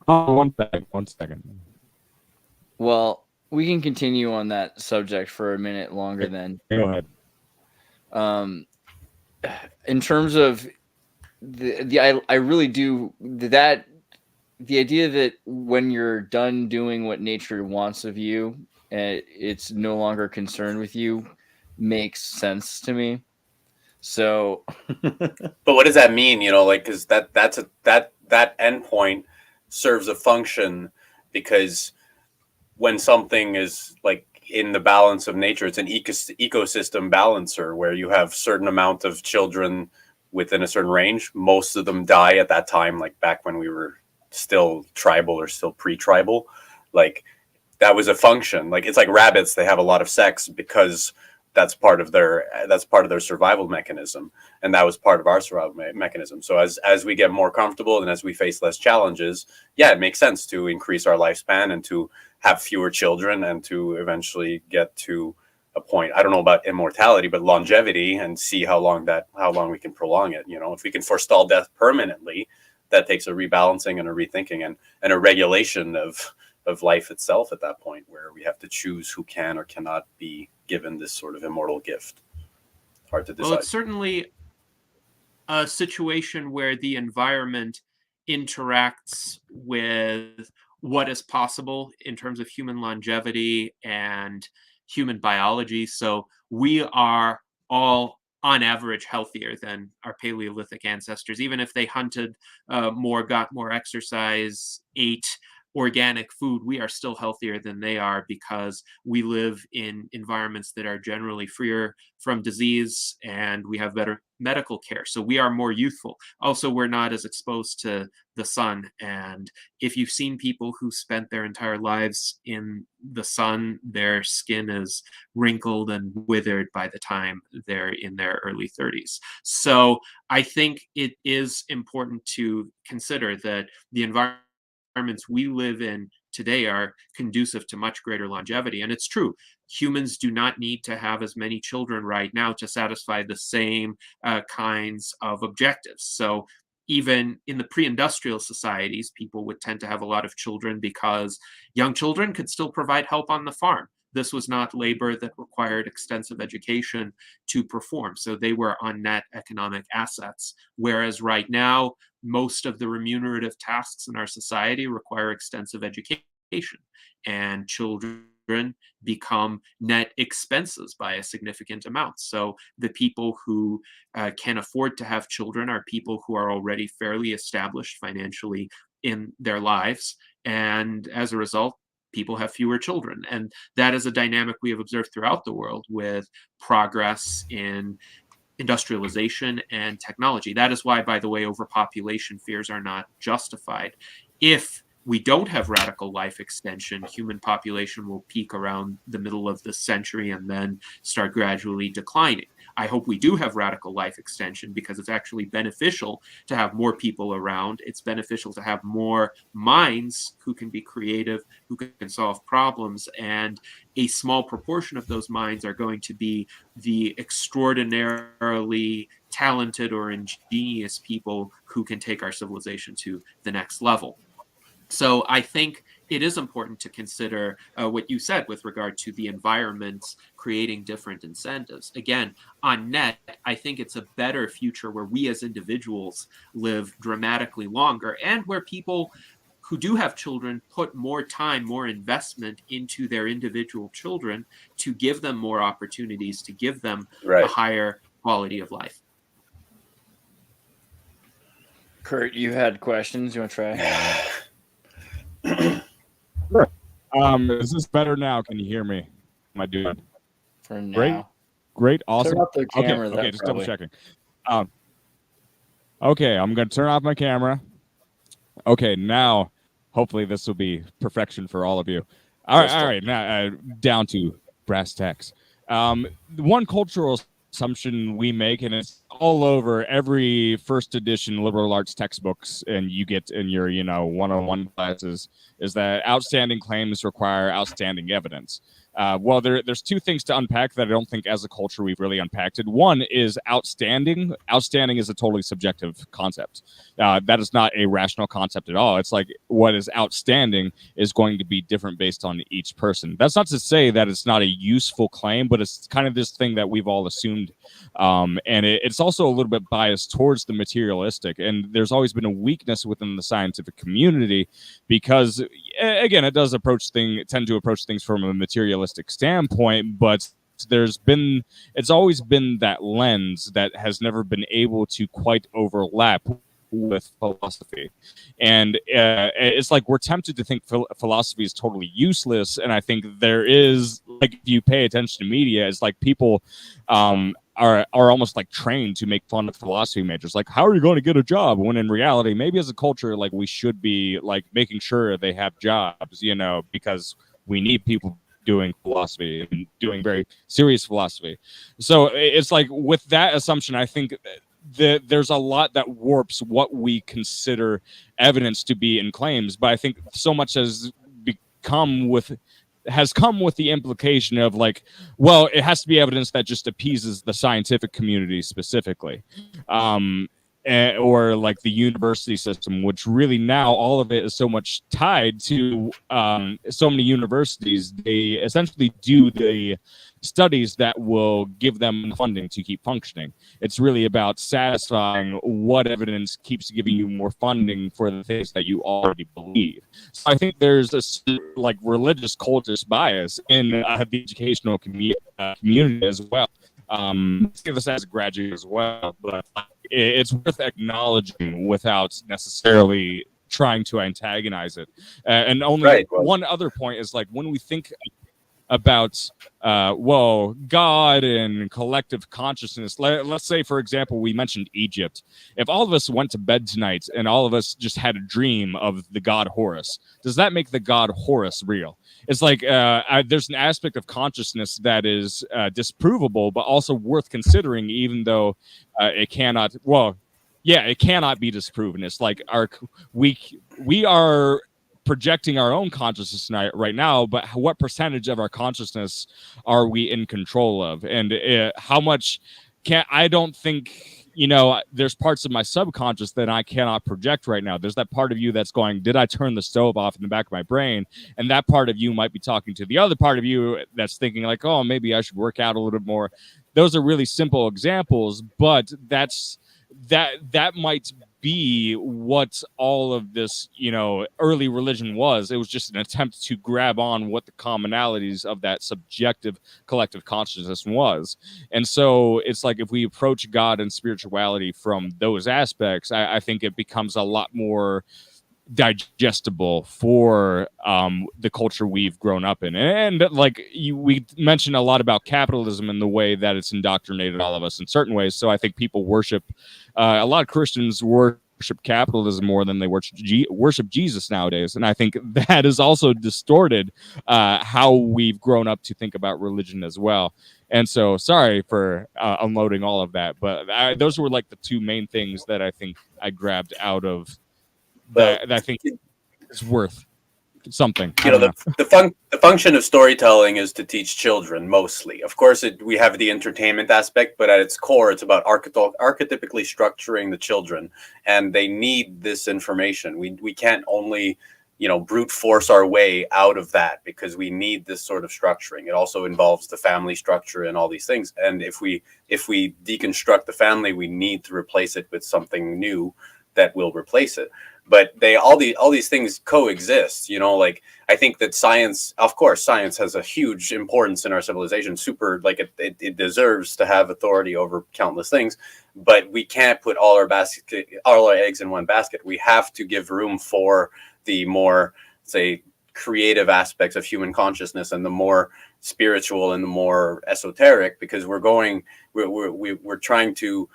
Oh, one second. Well, we can continue on that subject for a minute longer then. Go ahead. In terms of I really do that. The idea that when you're done doing what nature wants of you, it's no longer concerned with you, makes sense to me. So, but what does that mean? You know, like, because that endpoint serves a function, because when something is like in the balance of nature, it's an ecosystem balancer where you have certain amount of children within a certain range. Most of them die at that time, like back when we were still tribal or still pre-tribal. Like, that was a function. Like, it's like rabbits, they have a lot of sex because that's part of their survival mechanism, and that was part of our survival mechanism. So as we get more comfortable and as we face less challenges, yeah, it makes sense to increase our lifespan and to have fewer children and to eventually get to a point, I don't know about immortality, but longevity, and see how long we can prolong it. You know, if we can forestall death permanently, that takes a rebalancing and a rethinking and a regulation of life itself at that point, where we have to choose who can or cannot be given this sort of immortal gift. Hard to decide. Well, it's certainly a situation where the environment interacts with what is possible in terms of human longevity and human biology. So we are all, on average, healthier than our Paleolithic ancestors, even if they hunted more, got more exercise, ate organic food. We are still healthier than they are because we live in environments that are generally freer from disease, and we have better medical care. So we are more youthful. Also, we're not as exposed to the sun. And if you've seen people who spent their entire lives in the sun, their skin is wrinkled and withered by the time they're in their early 30s. So I think it is important to consider that the environments we live in today are conducive to much greater longevity. And it's true, humans do not need to have as many children right now to satisfy the same kinds of objectives. So even in the pre-industrial societies, people would tend to have a lot of children because young children could still provide help on the farm. This was not labor that required extensive education to perform. So they were on net economic assets. Whereas right now, most of the remunerative tasks in our society require extensive education, and children become net expenses by a significant amount. So the people who can afford to have children are people who are already fairly established financially in their lives. And as a result, people have fewer children. And that is a dynamic we have observed throughout the world with progress in industrialization and technology. That is why, by the way, overpopulation fears are not justified. If we don't have radical life extension, human population will peak around the middle of the century and then start gradually declining. I hope we do have radical life extension because it's actually beneficial to have more people around. It's beneficial to have more minds who can be creative, who can solve problems, and a small proportion of those minds are going to be the extraordinarily talented or ingenious people who can take our civilization to the next level. So I think it is important to consider what you said with regard to the environment creating different incentives. Again, on net, I think it's a better future where we as individuals live dramatically longer, and where people who do have children put more time, more investment into their individual children to give them more opportunities, to give them a higher quality of life. Kurt, you had questions. You want to try? Sure. Is this better now? Can you hear me? Am I doing? For now. Great. Awesome. Turn off the camera. Okay, just double checking. Okay, I'm going to turn off my camera. Okay, now hopefully this will be perfection for all of you. All right. Now down to brass tacks. One cultural assumption we make, and it's all over every first edition liberal arts textbooks and you get in your 101 classes, is that outstanding claims require outstanding evidence. Well, there's two things to unpack that I don't think as a culture we've really unpacked. One is outstanding. Outstanding is a totally subjective concept. That is not a rational concept at all. It's like what is outstanding is going to be different based on each person. That's not to say that it's not a useful claim, but it's kind of this thing that we've all assumed. And it's also a little bit biased towards the materialistic. And there's always been a weakness within the scientific community because, again, it does tend to approach things from a materialistic standpoint, but it's always been that lens that has never been able to quite overlap with philosophy. And it's like we're tempted to think philosophy is totally useless, and I think there is, like, if you pay attention to media, it's like people are almost like trained to make fun of philosophy majors. Like, how are you going to get a job? When in reality, maybe as a culture, like, we should be like making sure they have jobs, because we need people doing philosophy and doing very serious philosophy. So it's like with that assumption, I think there's a lot that warps what we consider evidence to be in claims. But I think so much has come with the implication of like, well, it has to be evidence that just appeases the scientific community specifically. Or like the university system, which really now all of it is so much tied to so many universities. They essentially do the studies that will give them funding to keep functioning. It's really about satisfying what evidence keeps giving you more funding for the things that you already believe. So I think there's this like religious cultist bias in the educational community as well. See this as a graduate as well, but it's worth acknowledging without necessarily trying to antagonize it. And only one other point is like when we think about God and collective consciousness. Let's say, for example, we mentioned Egypt. If all of us went to bed tonight and all of us just had a dream of the god Horus, does that make the god Horus real? It's like there's an aspect of consciousness that is disprovable, but also worth considering, even though it cannot. Well, yeah, it cannot be disproven. It's like we are projecting our own consciousness right now, but what percentage of our consciousness are we in control of, and how much I don't think. There's parts of my subconscious that I cannot project right now. There's that part of you that's going, did I turn the stove off in the back of my brain? And that part of you might be talking to the other part of you that's thinking like, oh, maybe I should work out a little bit more. Those are really simple examples, but that might be what all of this, early religion was. It was just an attempt to grab on what the commonalities of that subjective collective consciousness was. And so it's like if we approach God and spirituality from those aspects, I think it becomes a lot more digestible for the culture we've grown up in. And like we mentioned a lot about capitalism and the way that it's indoctrinated all of us in certain ways. So I think people worship, a lot of Christians worship worship capitalism more than they worship Jesus nowadays. And I think that has also distorted how we've grown up to think about religion as well. And so sorry for unloading all of that, but those were like the two main things that I think I grabbed out of that I think is worth something. The function of storytelling is to teach children mostly. Of course, we have the entertainment aspect, but at its core, it's about archetypically structuring the children, and they need this information. We can't only brute force our way out of that, because we need this sort of structuring. It also involves the family structure and all these things. And if we deconstruct the family, we need to replace it with something new that will replace it. But all these things coexist, like I think that science, of course, science has a huge importance in our civilization, super, like it deserves to have authority over countless things, but we can't put all our eggs in one basket. We have to give room for the more, say, creative aspects of human consciousness and the more spiritual and the more esoteric, because we're trying to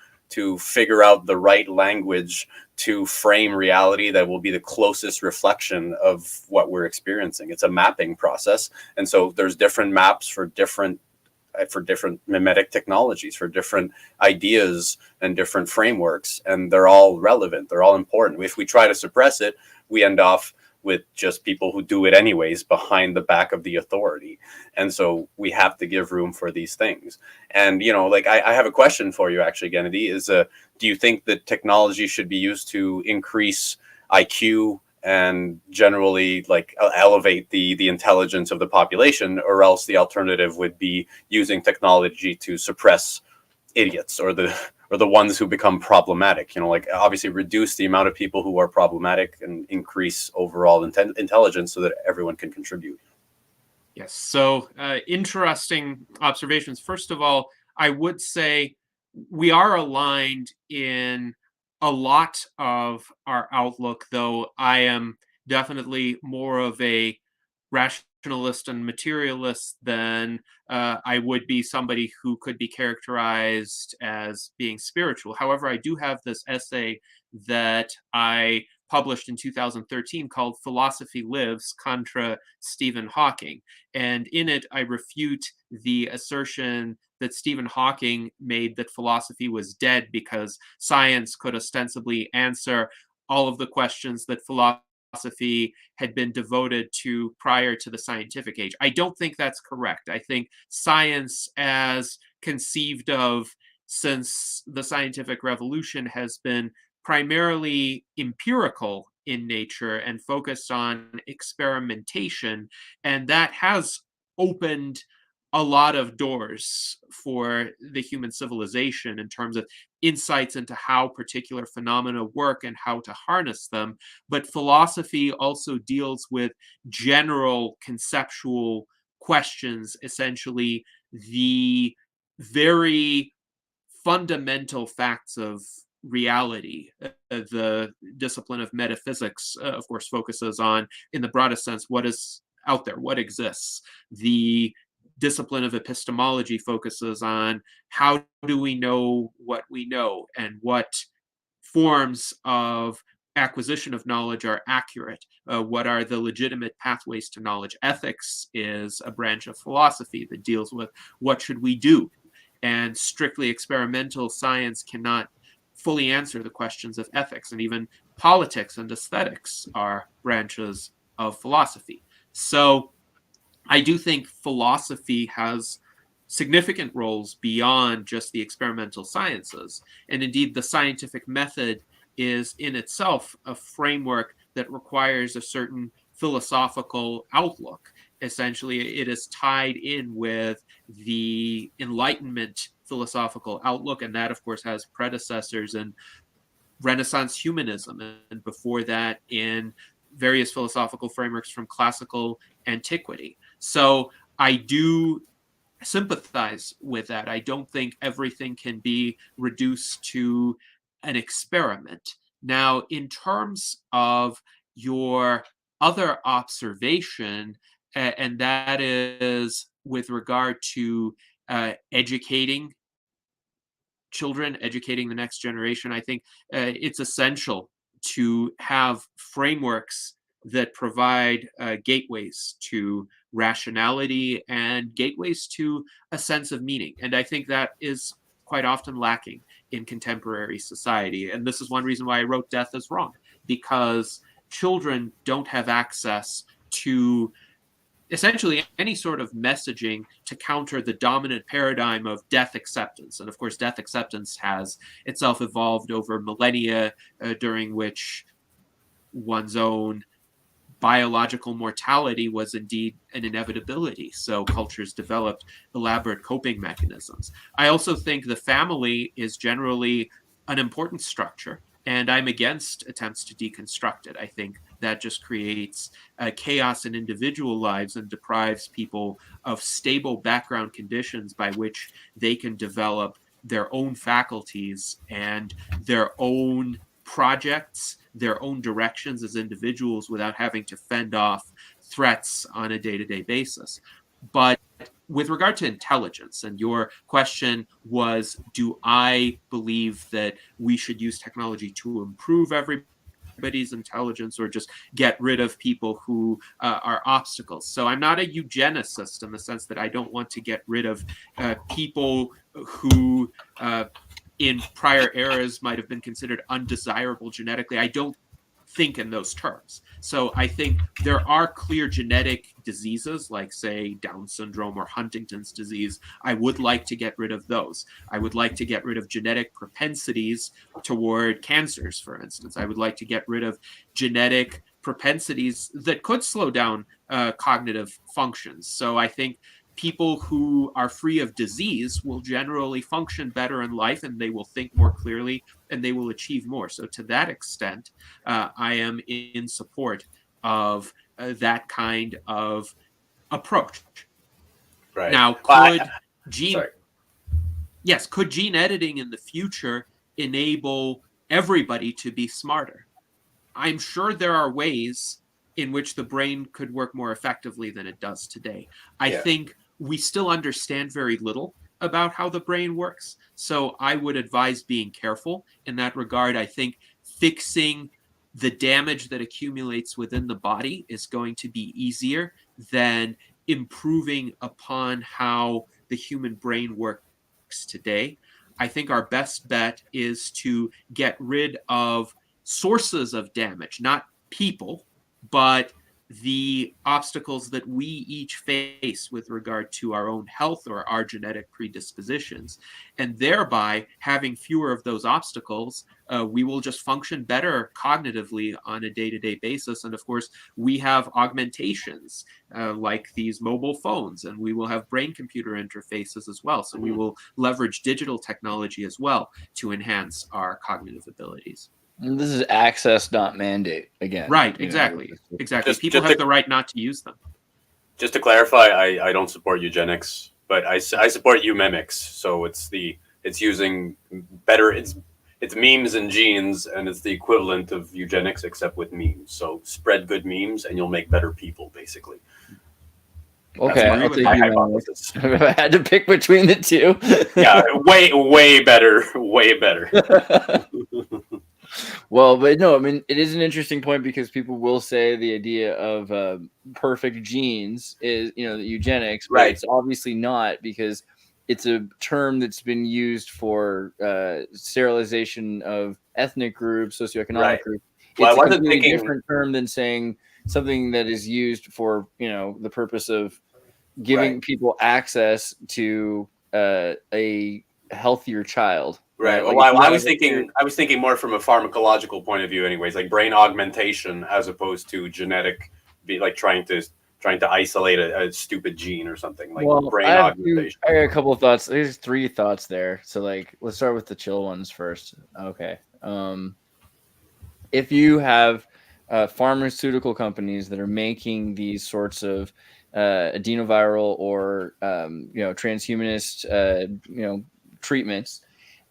figure out the right language to frame reality that will be the closest reflection of what we're experiencing. It's a mapping process. And so there's different maps for different mimetic technologies, for different ideas and different frameworks. And they're all relevant. They're all important. If we try to suppress it, we end off with just people who do it anyways behind the back of the authority. And so we have to give room for these things. And, I have a question for you, actually, Gennady, is do you think that technology should be used to increase IQ and generally elevate the intelligence of the population, or else the alternative would be using technology to suppress idiots or the ones who become problematic, obviously reduce the amount of people who are problematic and increase overall intelligence so that everyone can contribute? Yes. So interesting observations. First of all, I would say we are aligned in a lot of our outlook, though I am definitely more of a rationalist and materialist than I would be somebody who could be characterized as being spiritual. However, I do have this essay that I published in 2013 called Philosophy Lives contra Stephen Hawking. And in it, I refute the assertion that Stephen Hawking made that philosophy was dead because science could ostensibly answer all of the questions that philosophy had been devoted to prior to the scientific age. I don't think that's correct. I think science, as conceived of since the scientific revolution, has been primarily empirical in nature and focused on experimentation, and that has opened a lot of doors for the human civilization in terms of insights into how particular phenomena work and how to harness them. But philosophy also deals with general conceptual questions, essentially the very fundamental facts of reality. The discipline of metaphysics, of course, focuses on, in the broadest sense, what is out there, what exists. The discipline of epistemology focuses on how do we know what we know and what forms of acquisition of knowledge are accurate, what are the legitimate pathways to knowledge. Ethics is a branch of philosophy that deals with what should we do, and strictly experimental science cannot fully answer the questions of ethics, and even politics and aesthetics are branches of philosophy. So I do think philosophy has significant roles beyond just the experimental sciences. And indeed, the scientific method is in itself a framework that requires a certain philosophical outlook. Essentially, it is tied in with the Enlightenment philosophical outlook, and that, of course, has predecessors in Renaissance humanism, and before that in various philosophical frameworks from classical antiquity. So I do sympathize with that. I don't think everything can be reduced to an experiment. Now, in terms of your other observation, and that is with regard to educating children, educating the next generation. I think it's essential to have frameworks that provide gateways to rationality and gateways to a sense of meaning. And I think that is quite often lacking in contemporary society. And this is one reason why I wrote Death is Wrong, because children don't have access to essentially any sort of messaging to counter the dominant paradigm of death acceptance. And of course, death acceptance has itself evolved over millennia, during which one's own biological mortality was indeed an inevitability. So cultures developed elaborate coping mechanisms. I also think the family is generally an important structure, and I'm against attempts to deconstruct it. I think that just creates chaos in individual lives and deprives people of stable background conditions by which they can develop their own faculties and their own projects, their own directions as individuals without having to fend off threats on a day-to-day basis. But with regard to intelligence, and your question was, do I believe that we should use technology to improve everybody's intelligence or just get rid of people who are obstacles? So I'm not a eugenicist in the sense that I don't want to get rid of people who in prior eras might have been considered undesirable genetically. I don't think in those terms. So I think there are clear genetic diseases like, say, Down syndrome or Huntington's disease. I would like to get rid of those. I would like to get rid of genetic propensities toward cancers, for instance. I would like to get rid of genetic propensities that could slow down cognitive functions. So I think people who are free of disease will generally function better in life, and they will think more clearly, and they will achieve more. So to that extent, I am in support of that kind of approach. Right. Now, could gene editing in the future enable everybody to be smarter? I'm sure there are ways in which the brain could work more effectively than it does today. I think we still understand very little about how the brain works. So I would advise being careful in that regard. I think fixing the damage that accumulates within the body is going to be easier than improving upon how the human brain works today. I think our best bet is to get rid of sources of damage, not people, but the obstacles that we each face with regard to our own health or our genetic predispositions. And thereby, having fewer of those obstacles, we will just function better cognitively on a day-to-day basis. And of course, we have augmentations like these mobile phones, and we will have brain-computer interfaces as well. So we will leverage digital technology as well to enhance our cognitive abilities. And this is access, not mandate. Again, right? Exactly. Exactly. People have the right not to use them. Just to clarify, I don't support eugenics, but I support eumemics. So it's using better. It's memes and genes, and it's the equivalent of eugenics except with memes. So spread good memes, and you'll make better people, basically. Okay, I'll take my hypothesis. If I had to pick between the two, yeah, way better, way better. Well, but no, I mean, it is an interesting point because people will say the idea of perfect genes is, eugenics, but it's obviously not, because it's a term that's been used for sterilization of ethnic groups, socioeconomic groups. Well, it's a completely different term than saying something that is used for, the purpose of giving people access to a healthier child. Right. Well, I was thinking more from a pharmacological point of view, anyways, like brain augmentation as opposed to genetic, like trying to isolate a stupid gene or something, like brain augmentation. I got a couple of thoughts. There's 3 thoughts there. So let's start with the chill ones first. Okay. If you have pharmaceutical companies that are making these sorts of adenoviral or transhumanist treatments,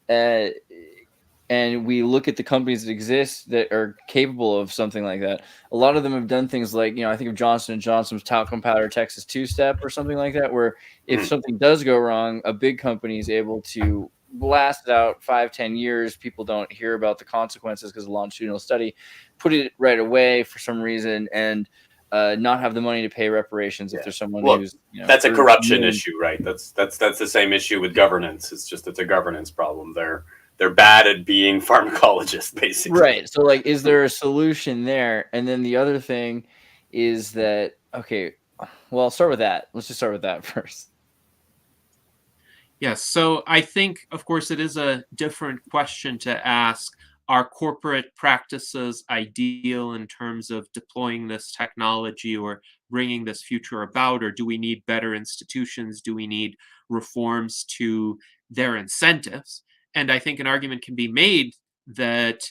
and we look at the companies that exist that are capable of something like that, a lot of them have done things like, I think of Johnson & Johnson's talcum powder Texas 2-step or something like that, where if something does go wrong, a big company is able to blast it out 5-10 years, people don't hear about the consequences because of longitudinal study, put it right away for some reason, and not have the money to pay reparations if there's someone who's, you know, that's a corruption issue, right? That's the same issue with governance. It's just, it's a governance problem. They're bad at being pharmacologists, basically. Right. So like, is there a solution there? And then the other thing is that, okay, well, I'll start with that. Let's just start with that first. Yes. So I think, of course, it is a different question to ask. Are corporate practices ideal in terms of deploying this technology or bringing this future about? Or do we need better institutions? Do we need reforms to their incentives? And I think an argument can be made that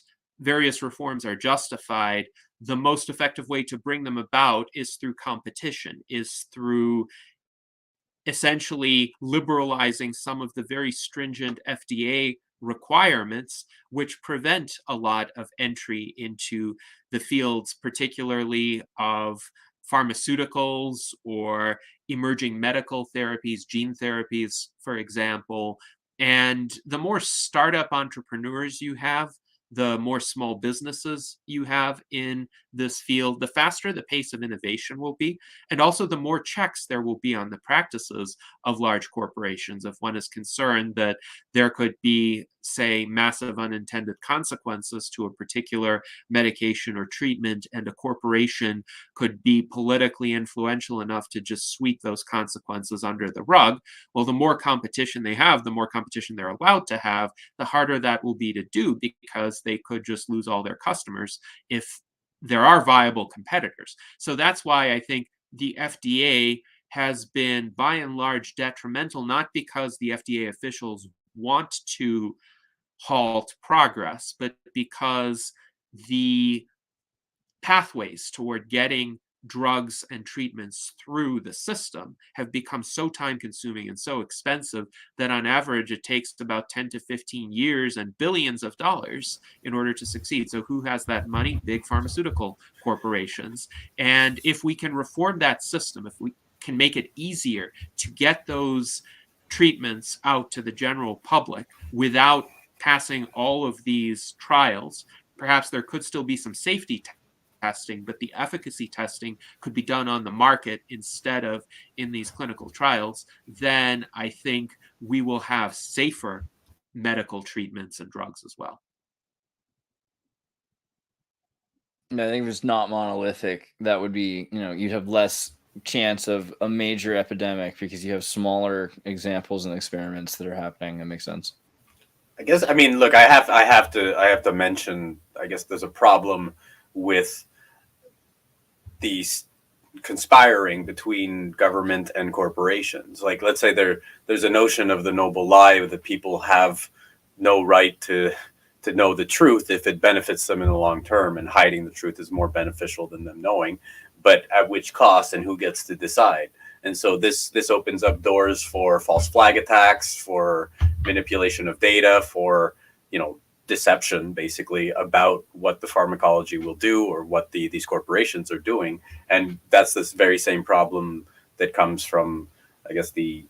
various reforms are justified. The most effective way to bring them about is through competition, is through essentially liberalizing some of the very stringent FDA requirements, which prevent a lot of entry into the fields, particularly of pharmaceuticals or emerging medical therapies, gene therapies, for example. And the more startup entrepreneurs you have, the more small businesses you have in this field, the faster the pace of innovation will be. And also the more checks there will be on the practices of large corporations. If one is concerned that there could be, say, massive unintended consequences to a particular medication or treatment, and a corporation could be politically influential enough to just sweep those consequences under the rug, well, the more competition they have, the more competition they're allowed to have, the harder that will be to do, because they could just lose all their customers if there are viable competitors. So that's why I think the FDA has been by and large detrimental, not because the FDA officials want to halt progress, but because the pathways toward getting drugs and treatments through the system have become so time consuming and so expensive that on average it takes about 10 to 15 years and billions of dollars in order to succeed. So who has that money? Big pharmaceutical corporations. And if we can reform that system, if we can make it easier to get those treatments out to the general public without passing all of these trials, perhaps there could still be some safety testing, but the efficacy testing could be done on the market instead of in these clinical trials, then I think we will have safer medical treatments and drugs as well. I think if it's not monolithic, that would be, you know, you'd have less chance of a major epidemic because you have smaller examples and experiments that are happening. That makes sense. I guess, I mean, look, I have to mention, I guess there's a problem with these conspiring between government and corporations. Like, let's say there's a notion of the noble lie that people have no right to know the truth if it benefits them in the long term, and hiding the truth is more beneficial than them knowing, but at which cost and who gets to decide. And so this opens up doors for false flag attacks, for manipulation of data, for, you know, deception, basically, about what the pharmacology will do or what these corporations are doing. And that's this very same problem that comes from, I guess, the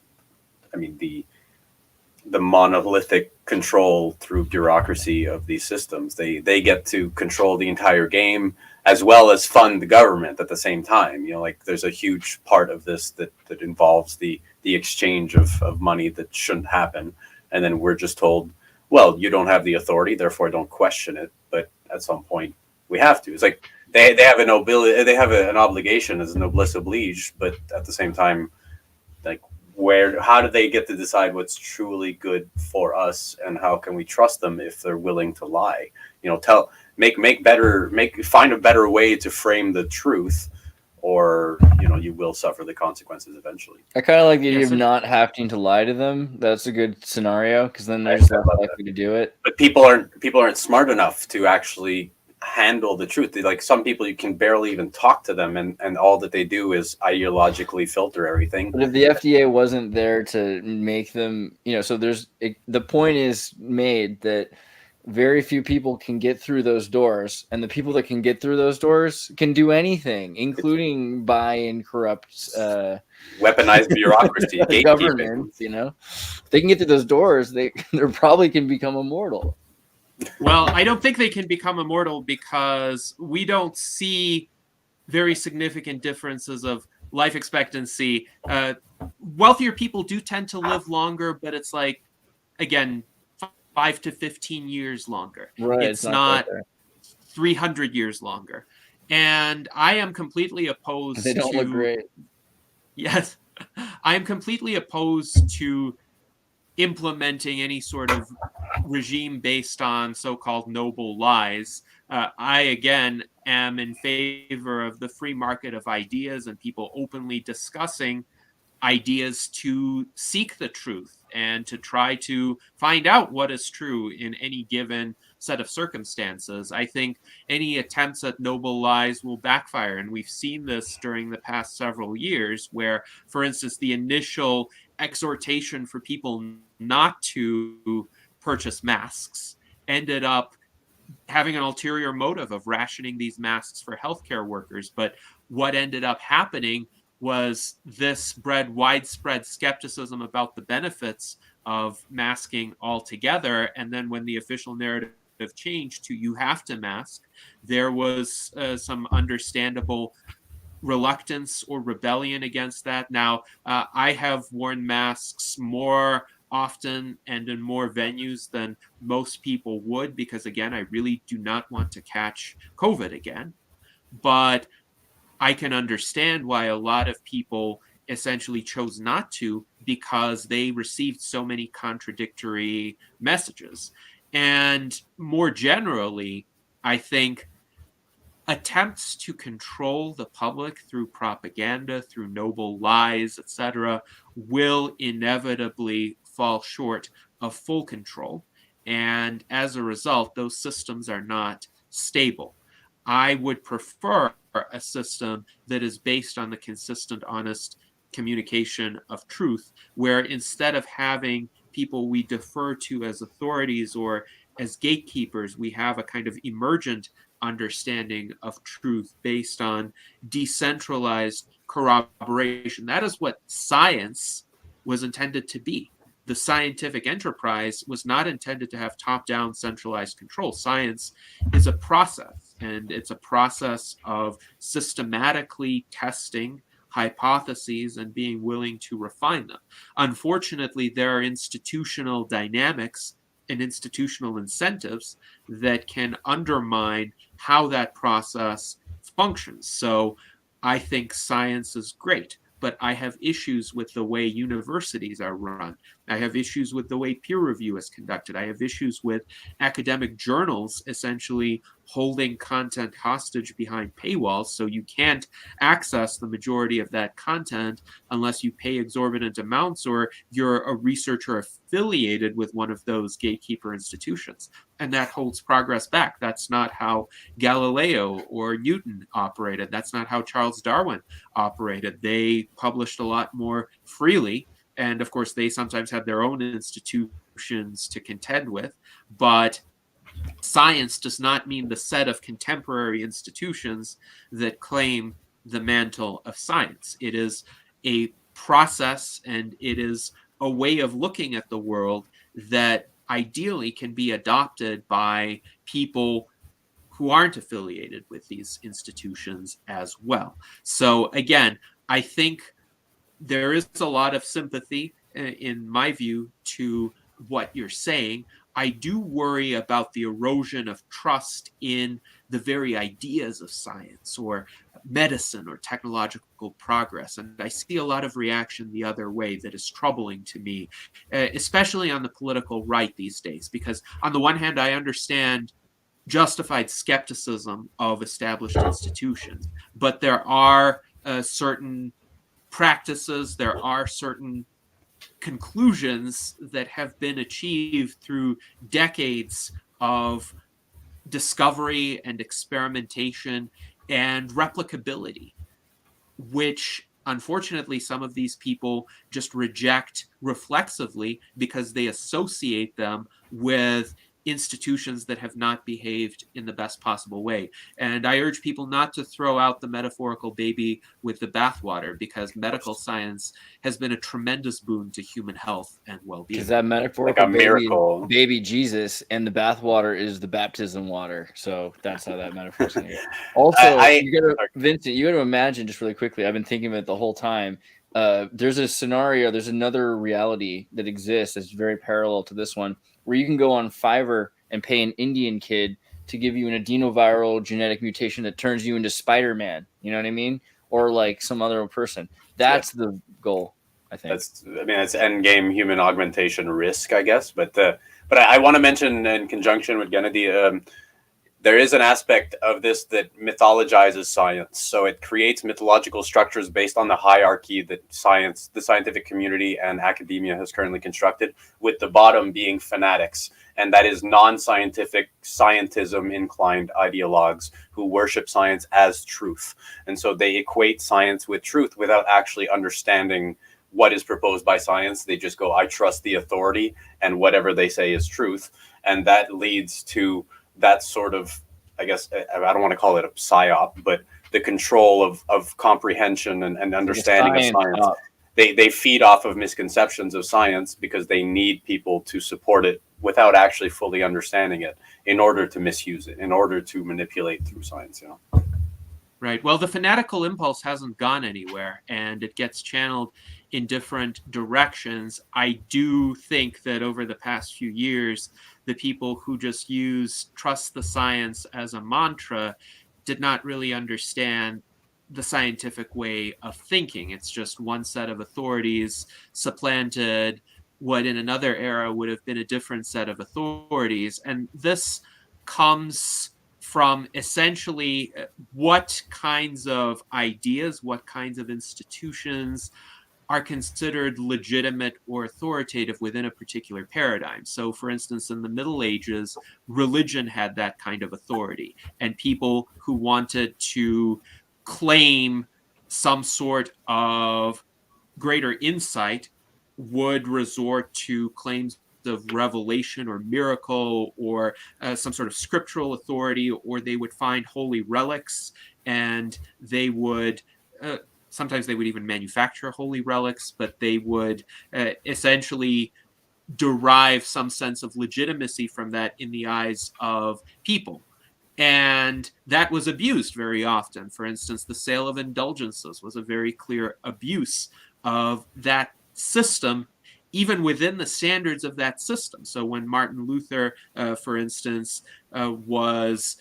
monolithic control through bureaucracy of these systems. They get to control the entire game as well as fund the government at the same time. You know, like, there's a huge part of this that involves the exchange of money that shouldn't happen. And then we're just told, well, you don't have the authority, therefore don't question it. But at some point we have to. It's like they have an obligation as noblesse oblige, but at the same time, like, how do they get to decide what's truly good for us, and how can we trust them if they're willing to lie? You know, find a better way to frame the truth, or, you know, you will suffer the consequences eventually. I kind of like the idea of not having to lie to them. That's a good scenario, because then they're just less likely to do it. But people aren't smart enough to actually handle the truth. Like, some people, you can barely even talk to them, and all that they do is ideologically filter everything. But if the FDA wasn't there to make them, you know, so the point is made that very few people can get through those doors, and the people that can get through those doors can do anything, including buy and corrupt weaponized bureaucracy, government. You know, if they can get through those doors, they probably can become immortal. Well, I don't think they can become immortal because we don't see very significant differences of life expectancy. Wealthier people do tend to live longer, but it's like, again, 5 to 15 years longer. Right, it's not 300 years longer. And I am completely opposed They don't look great. Yes. I am completely opposed to implementing any sort of regime based on so-called noble lies. I, again, am in favor of the free market of ideas and people openly discussing ideas to seek the truth and to try to find out what is true in any given set of circumstances. I think any attempts at noble lies will backfire. And we've seen this during the past several years where, for instance, the initial exhortation for people not to purchase masks ended up having an ulterior motive of rationing these masks for healthcare workers. But what ended up happening was this bred widespread skepticism about the benefits of masking altogether. And then when the official narrative changed to you have to mask, there was some understandable reluctance or rebellion against that. Now, I have worn masks more often and in more venues than most people would because, again, I really do not want to catch COVID again. But I can understand why a lot of people essentially chose not to because they received so many contradictory messages. And more generally, I think attempts to control the public through propaganda, through noble lies, etc., will inevitably fall short of full control. And as a result, those systems are not stable. I would prefer a system that is based on the consistent, honest communication of truth, where instead of having people we defer to as authorities or as gatekeepers, we have a kind of emergent understanding of truth based on decentralized corroboration. That is what science was intended to be. The scientific enterprise was not intended to have top-down centralized control. Science is a process, and it's a process of systematically testing hypotheses and being willing to refine them. Unfortunately, there are institutional dynamics and institutional incentives that can undermine how that process functions. So I think science is great, but I have issues with the way universities are run. I have issues with the way peer review is conducted. I have issues with academic journals essentially holding content hostage behind paywalls, so you can't access the majority of that content unless you pay exorbitant amounts or you're a researcher affiliated with one of those gatekeeper institutions. And that holds progress back. That's not how Galileo or Newton operated. That's not how Charles Darwin operated. They published a lot more freely. And of course, they sometimes had their own institutions to contend with. But science does not mean the set of contemporary institutions that claim the mantle of science. It is a process and it is a way of looking at the world that ideally can be adopted by people who aren't affiliated with these institutions as well. So again, I think there is a lot of sympathy, in my view, to what you're saying. I do worry about the erosion of trust in the very ideas of science or medicine or technological progress. And I see a lot of reaction the other way that is troubling to me, especially on the political right these days, because on the one hand, I understand justified skepticism of established institutions, but there are certain practices, there are certain conclusions that have been achieved through decades of discovery and experimentation and replicability, which unfortunately some of these people just reject reflexively because they associate them with institutions that have not behaved in the best possible way. And I urge people not to throw out the metaphorical baby with the bathwater, because medical science has been a tremendous boon to human health and well-being. Because that metaphorical like a miracle. baby Jesus, and the bathwater is the baptism water. So that's how that metaphor is going to go. Also, Vincent, you got to imagine, just really quickly, I've been thinking of it the whole time. There's a scenario, there's another reality that exists that's very parallel to this one, where you can go on Fiverr and pay an Indian kid to give you an adenoviral genetic mutation that turns you into Spider-Man. You know what I mean? Or like some other person. That's the goal, I think. It's end game human augmentation risk, I guess. But I want to mention, in conjunction with Gennady, there is an aspect of this that mythologizes science. So it creates mythological structures based on the hierarchy that the scientific community and academia has currently constructed, with the bottom being fanatics. And that is non-scientific, scientism-inclined ideologues who worship science as truth. And so they equate science with truth without actually understanding what is proposed by science. They just go, I trust the authority, and whatever they say is truth. And that leads to that sort of, I guess, I don't want to call it a psyop, but the control of comprehension and understanding of science. They feed off of misconceptions of science because they need people to support it without actually fully understanding it, in order to misuse it, in order to manipulate through science, Right. Well, the fanatical impulse hasn't gone anywhere, and it gets channeled in different directions. I do think that over the past few years, the people who just trust the science as a mantra did not really understand the scientific way of thinking. It's just one set of authorities supplanted what in another era would have been a different set of authorities. And this comes from essentially what kinds of ideas, what kinds of institutions are considered legitimate or authoritative within a particular paradigm. So, for instance, in the Middle Ages, religion had that kind of authority, and people who wanted to claim some sort of greater insight would resort to claims of revelation or miracle or some sort of scriptural authority, or they would find holy relics, and they would sometimes they would even manufacture holy relics, but they would essentially derive some sense of legitimacy from that in the eyes of people. And that was abused very often. For instance, the sale of indulgences was a very clear abuse of that system, even within the standards of that system. So when Martin Luther, for instance, was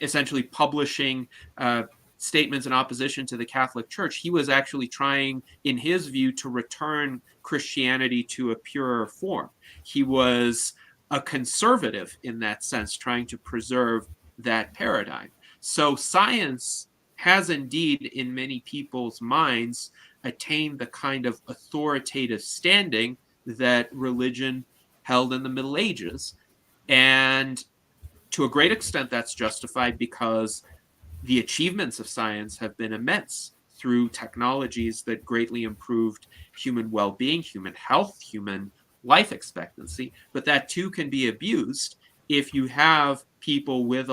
essentially publishing statements in opposition to the Catholic Church, he was actually trying, in his view, to return Christianity to a purer form. He was a conservative in that sense, trying to preserve that paradigm. So science has indeed, in many people's minds, attained the kind of authoritative standing that religion held in the Middle Ages. And to a great extent, that's justified because the achievements of science have been immense through technologies that greatly improved human well-being, human health, human life expectancy. But that too can be abused if you have people with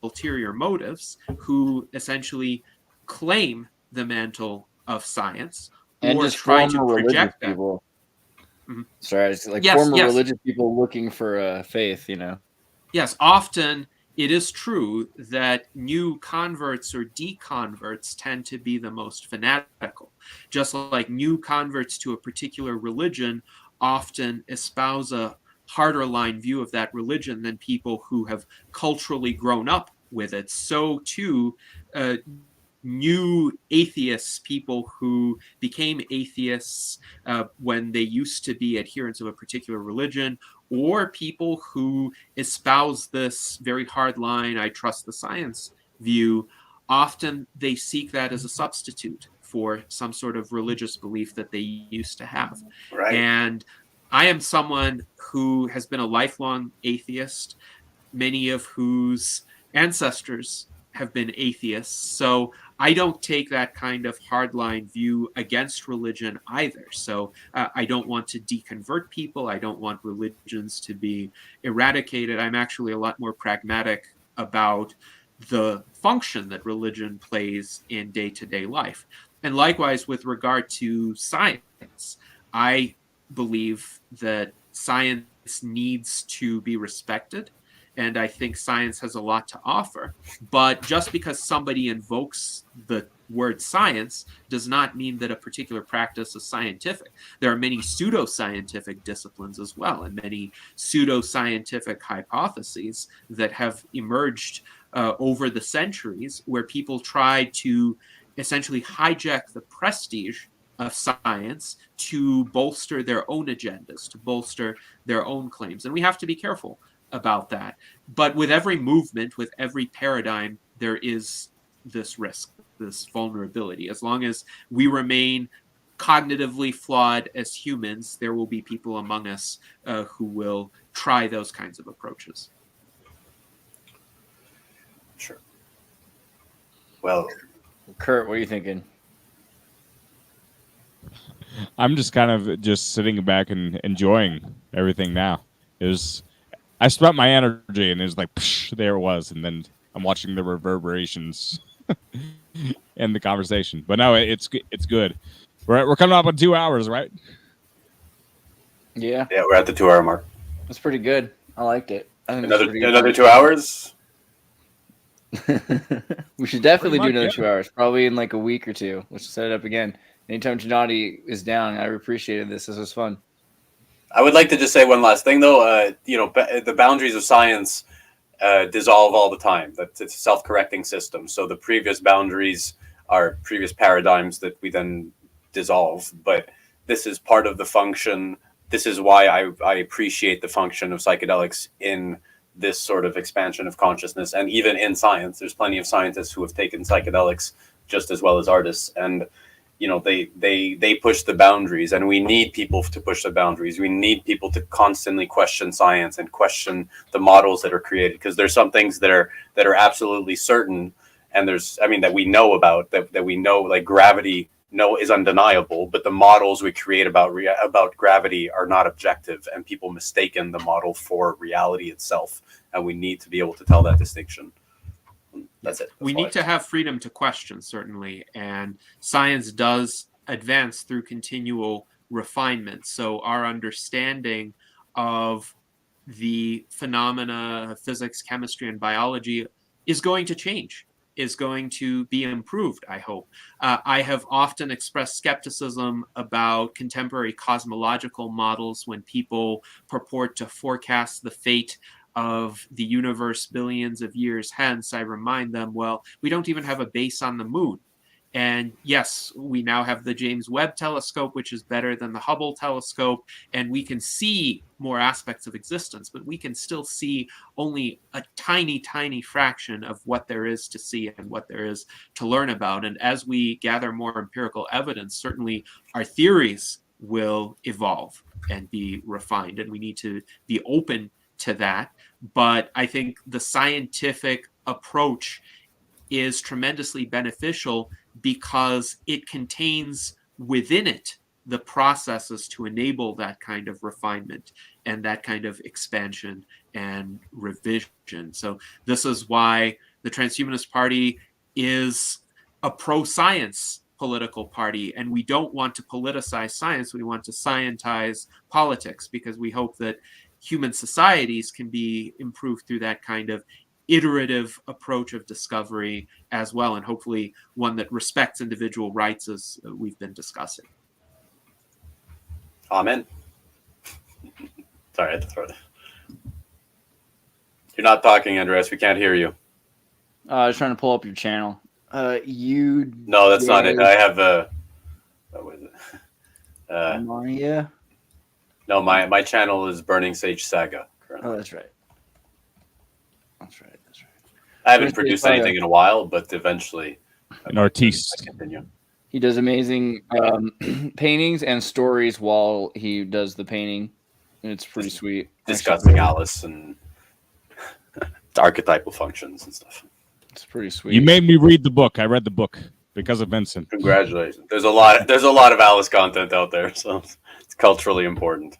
ulterior motives who essentially claim the mantle of science and or just try to project that. Mm-hmm. Sorry, it's like former religious people looking for faith, Yes, often it is true that new converts or deconverts tend to be the most fanatical. Just like new converts to a particular religion often espouse a harder line view of that religion than people who have culturally grown up with it. So too, new atheists, people who became atheists when they used to be adherents of a particular religion, or people who espouse this very hard line, I trust the science view, often they seek that as a substitute for some sort of religious belief that they used to have. Right. And I am someone who has been a lifelong atheist, many of whose ancestors have been atheists. So I don't take that kind of hardline view against religion either. So I don't want to deconvert people. I don't want religions to be eradicated. I'm actually a lot more pragmatic about the function that religion plays in day-to-day life. And likewise, with regard to science, I believe that science needs to be respected. And I think science has a lot to offer. But just because somebody invokes the word science does not mean that a particular practice is scientific. There are many pseudoscientific disciplines as well, and many pseudoscientific hypotheses that have emerged over the centuries where people try to essentially hijack the prestige of science to bolster their own agendas, to bolster their own claims. And we have to be careful about that. But with every movement, with every paradigm, there is this risk, this vulnerability. As long as we remain cognitively flawed as humans, there will be people among us who will try those kinds of approaches. Sure. Well, Kurt, what are you thinking? I'm just kind of just sitting back and enjoying everything now. I spent my energy and it was like, psh, there it was. And then I'm watching the reverberations and the conversation. But no, it's good. We're coming up on 2 hours, right? Yeah. Yeah, we're at the 2 hour mark. That's pretty good. I liked it. I think Another 2 hours? We should definitely do another 2 hours, probably in like a week or two. Let's set it up again. Anytime Gennady is down, I appreciated this. This was fun. I would like to just say one last thing, though. The boundaries of science dissolve all the time. It's a self-correcting system. So the previous boundaries are previous paradigms that we then dissolve. But this is part of the function. This is why I appreciate the function of psychedelics in this sort of expansion of consciousness. And even in science, there's plenty of scientists who have taken psychedelics just as well as artists. And they push the boundaries, and we need people to push the boundaries. We need people to constantly question science and question the models that are created, because there's some things that are absolutely certain, and that we know about, that we know, like gravity is undeniable, but the models we create about gravity are not objective, and people mistaken the model for reality itself, and we need to be able to tell that distinction. That's it. We need to have freedom to question, certainly, and science does advance through continual refinement. So our understanding of the phenomena of physics, chemistry, and biology is going to change, is going to be improved, I hope. I have often expressed skepticism about contemporary cosmological models when people purport to forecast the fate of the universe billions of years hence. I remind them, well, we don't even have a base on the moon. And yes, we now have the James Webb telescope, which is better than the Hubble telescope, and we can see more aspects of existence, but we can still see only a tiny, tiny fraction of what there is to see and what there is to learn about. And as we gather more empirical evidence, certainly our theories will evolve and be refined, and we need to be open to that. But I think the scientific approach is tremendously beneficial because it contains within it the processes to enable that kind of refinement and that kind of expansion and revision. So this is why the Transhumanist Party is a pro-science political party, and we don't want to politicize science. We want to scientize politics, because we hope that human societies can be improved through that kind of iterative approach of discovery as well, and hopefully one that respects individual rights, as we've been discussing. Amen. Sorry, I had to throw it. You're not talking, Andreas. We can't hear you. I was trying to pull up your channel. No, that's not it. I have what was it? Maya. No, my channel is Burning Sage Saga currently. Oh, that's right. I haven't produced anything in a while, but eventually. An artiste. Continue. He does amazing paintings and stories while he does the painting. And it's pretty sweet. Discussing Alice and archetypal functions and stuff. It's pretty sweet. You made me read the book. I read the book because of Vincent. Congratulations. There's a lot of Alice content out there, so it's culturally important.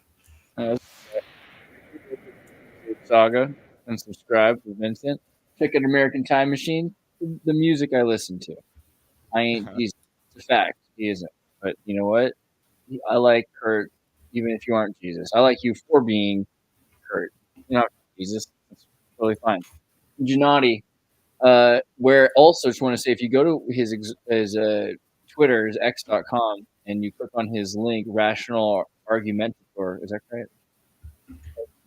Saga and subscribe to Vincent. Check out American Time Machine. The music I listen to. I ain't Jesus. It's a fact. He isn't. But you know what? I like Kurt, even if you aren't Jesus. I like you for being Kurt. You're not Jesus. That's totally fine. Gennady, where also just want to say, if you go to his Twitter, his x.com, and you click on his link, Rational Argumentator, is that correct?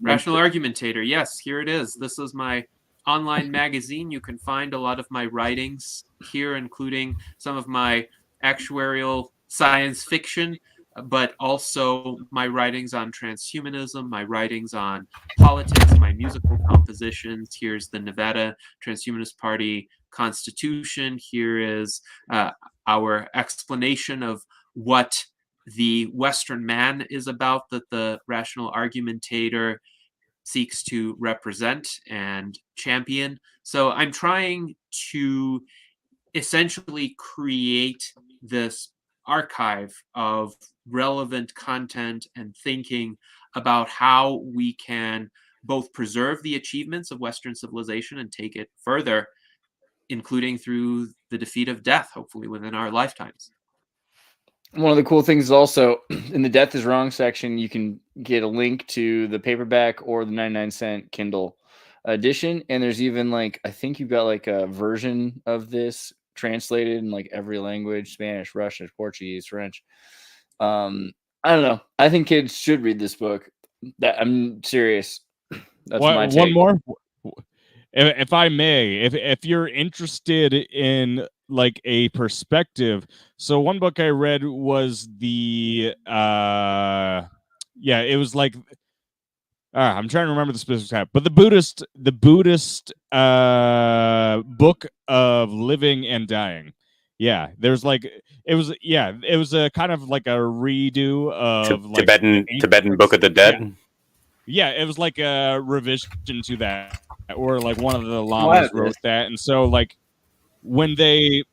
Rational Argumentator. Yes, here it is. This is my online magazine. You can find a lot of my writings here, including some of my actuarial science fiction, but also my writings on transhumanism, my writings on politics, my musical compositions. Here's the Nevada Transhumanist Party Constitution. Here is our explanation of what the Western man is about, that the Rational Argumentator seeks to represent and champion. So I'm trying to essentially create this archive of relevant content and thinking about how we can both preserve the achievements of Western civilization and take it further, including through the defeat of death, hopefully within our lifetimes. One of the cool things is also in the Death is Wrong section, you can get a link to the paperback or the 99-cent Kindle edition. And there's even like, I think you've got like a version of this translated in like every language: Spanish, Russian, Portuguese, French. I don't know. I think kids should read this book. I'm serious. That's my take. One more. If I may, if you're interested in like a perspective, so one book I read was the it was like I'm trying to remember the specific type, but the Buddhist book of living and dying. Yeah, there's like it was a kind of like a redo of like Tibetan Book of the Dead. Yeah, it was like a revision to that, or like one of the lamas wrote that, and so like when he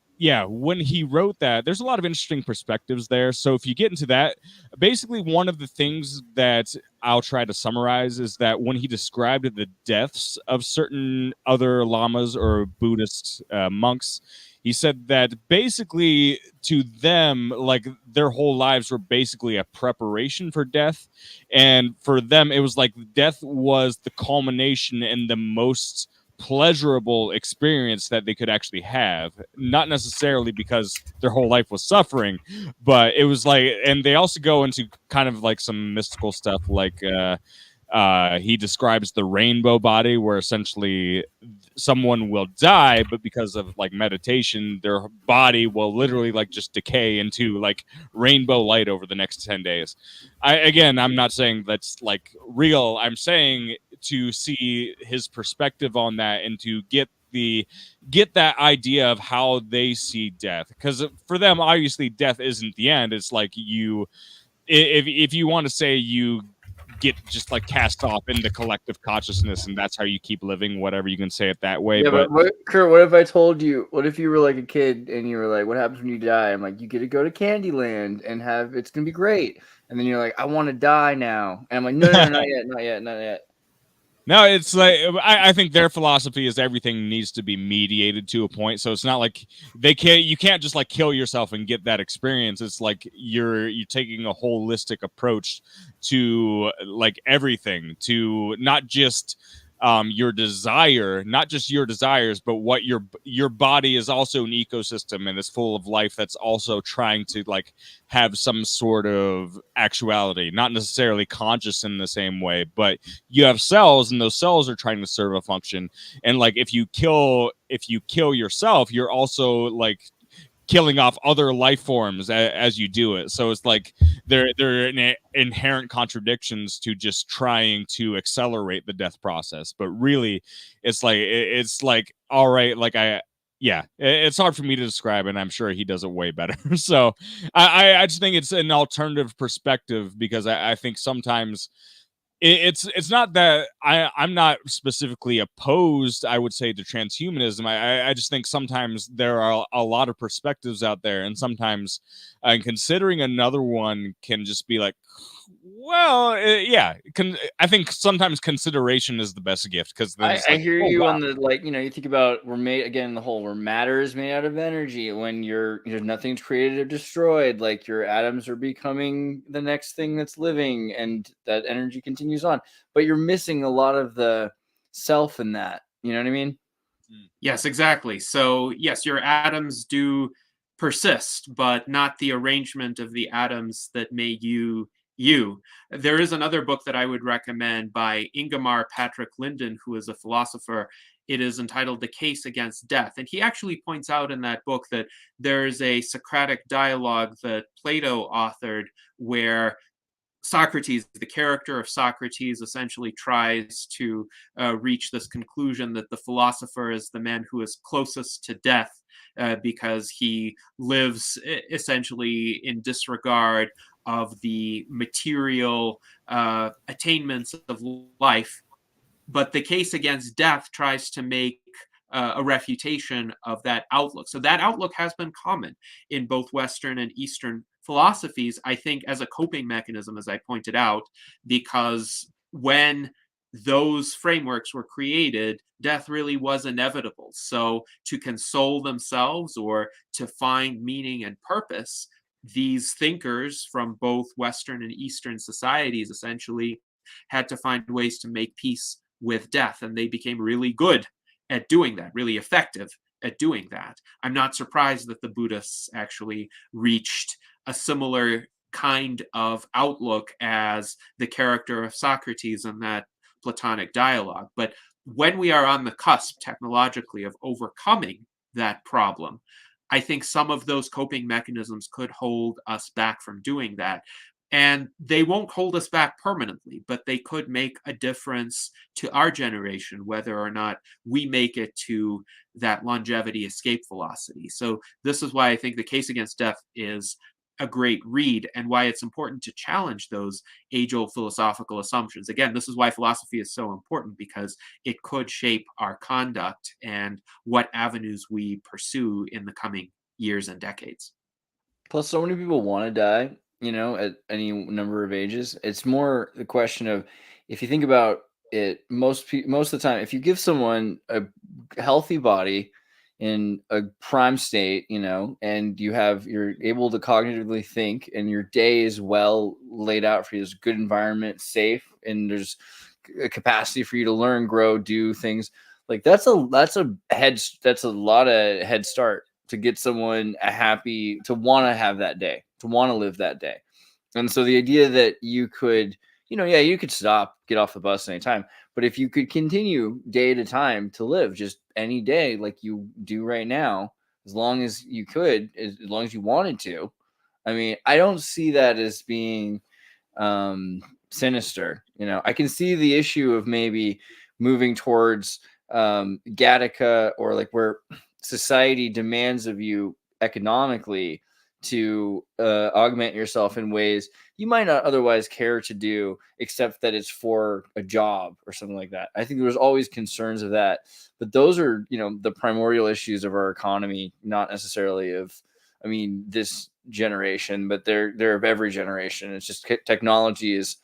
wrote that, there's a lot of interesting perspectives there. So if you get into that, basically one of the things that I'll try to summarize is that when he described the deaths of certain other lamas or Buddhist monks, he said that basically to them, like their whole lives were basically a preparation for death. And for them, it was like death was the culmination and the most pleasurable experience that they could actually have. Not necessarily because their whole life was suffering, but it was like, and they also go into kind of like some mystical stuff, like he describes the rainbow body, where essentially someone will die, but because of like meditation, their body will literally like just decay into like rainbow light over the next 10 days. I'm not saying that's like real. I'm saying to see his perspective on that and to get that idea of how they see death, because for them, obviously death isn't the end. It's like if you want to say you get just like cast off into collective consciousness and that's how you keep living, whatever, you can say it that way. Yeah, but Kurt, what if I told you, what if you were like a kid and you were like, what happens when you die? I'm like, you get to go to Candyland and it's gonna be great. And then you're like, I want to die now. And I'm like, no, not yet. No, it's like I think their philosophy is everything needs to be mediated to a point. So it's not like you can't just like kill yourself and get that experience. It's like you're taking a holistic approach to like everything, to not just your desires, but what your body is also an ecosystem and is full of life that's also trying to like have some sort of actuality, not necessarily conscious in the same way, but you have cells and those cells are trying to serve a function. And like if you kill yourself, you're also like killing off other life forms as you do it. So it's like there are inherent contradictions to just trying to accelerate the death process. But really, it's like all right, like it's hard for me to describe, and I'm sure he does it way better. So I just think it's an alternative perspective, because I think sometimes it's not that I'm not specifically opposed, I would say, to transhumanism. I just think sometimes there are a lot of perspectives out there, and sometimes considering another one can just be like, well, yeah. I think sometimes consideration is the best gift, because then it's I like, hear oh, you wow. on the, like, you know, you think about, we're made, again, the whole, where matter is made out of energy. When nothing's created or destroyed, like your atoms are becoming the next thing that's living, and that energy continues on. But you're missing a lot of the self in that. You know what I mean? Yes, exactly. So yes, your atoms do persist, but not the arrangement of the atoms that made you you. There is another book that I would recommend by Ingemar Patrick Linden, who is a philosopher. It is entitled The Case Against Death. And he actually points out in that book that there's a Socratic dialogue that Plato authored where Socrates, the character of Socrates, essentially tries to reach this conclusion that the philosopher is the man who is closest to death, because he lives essentially in disregard of the material attainments of life. But the case against death tries to make a refutation of that outlook. So that outlook has been common in both Western and Eastern philosophies, I think, as a coping mechanism, as I pointed out, because when those frameworks were created, death really was inevitable. So to console themselves or to find meaning and purpose, these thinkers from both Western and Eastern societies essentially had to find ways to make peace with death. And they became really good at doing that, really effective at doing that. I'm not surprised that the Buddhists actually reached a similar kind of outlook as the character of Socrates in that Platonic dialogue. But when we are on the cusp technologically of overcoming that problem, I think some of those coping mechanisms could hold us back from doing that. And they won't hold us back permanently, but they could make a difference to our generation, whether or not we make it to that longevity escape velocity. So this is why I think The Case Against Death is a great read, and why it's important to challenge those age-old philosophical assumptions. Again, this is why philosophy is so important, because it could shape our conduct and what avenues we pursue in the coming years and decades. Plus, so many people want to die, you know, at any number of ages. It's more the question of, if you think about it, most of the time, if you give someone a healthy body in a prime state, you know, and you're able to cognitively think, and your day is well laid out for you, there's a good environment, safe, and there's a capacity for you to learn, grow, do things, like that's a lot of head start to get someone to want to have that day, to want to live that day. And so the idea that you could, you could stop, get off the bus anytime, but if you could continue day at a time to live just any day like you do right now, as long as you could, as long as you wanted to, I mean, I don't see that as being sinister. I can see the issue of maybe moving towards Gattaca, or like where society demands of you economically to augment yourself in ways you might not otherwise care to do, except that it's for a job or something like that. I think there's always concerns of that, but those are, the primordial issues of our economy, not necessarily of, this generation, but they're of every generation. It's just technology is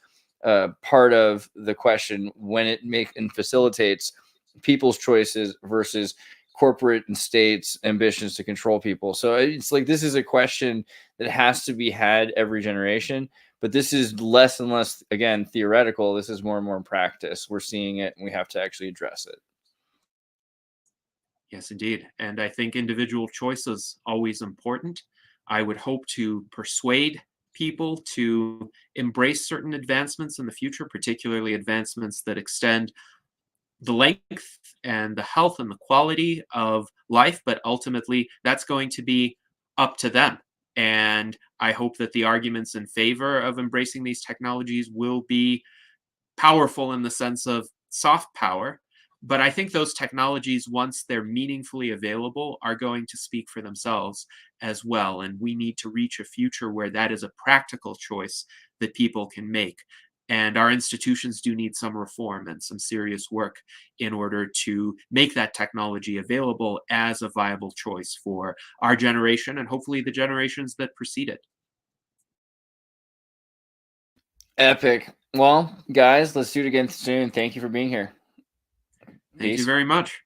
part of the question when it makes and facilitates people's choices versus corporate and states' ambitions to control people. So it's like, this is a question that has to be had every generation, but this is less and less, again, theoretical. This is more and more in practice. We're seeing it, and we have to actually address it. Yes, indeed. And I think individual choice is always important. I would hope to persuade people to embrace certain advancements in the future, particularly advancements that extend the length and the health and the quality of life, but ultimately that's going to be up to them. And I hope that the arguments in favor of embracing these technologies will be powerful in the sense of soft power. But I think those technologies, once they're meaningfully available, are going to speak for themselves as well. And we need to reach a future where that is a practical choice that people can make. And our institutions do need some reform and some serious work in order to make that technology available as a viable choice for our generation and hopefully the generations that precede it. Epic. Well, guys, let's do it again soon. Thank you for being here. Thank you very much.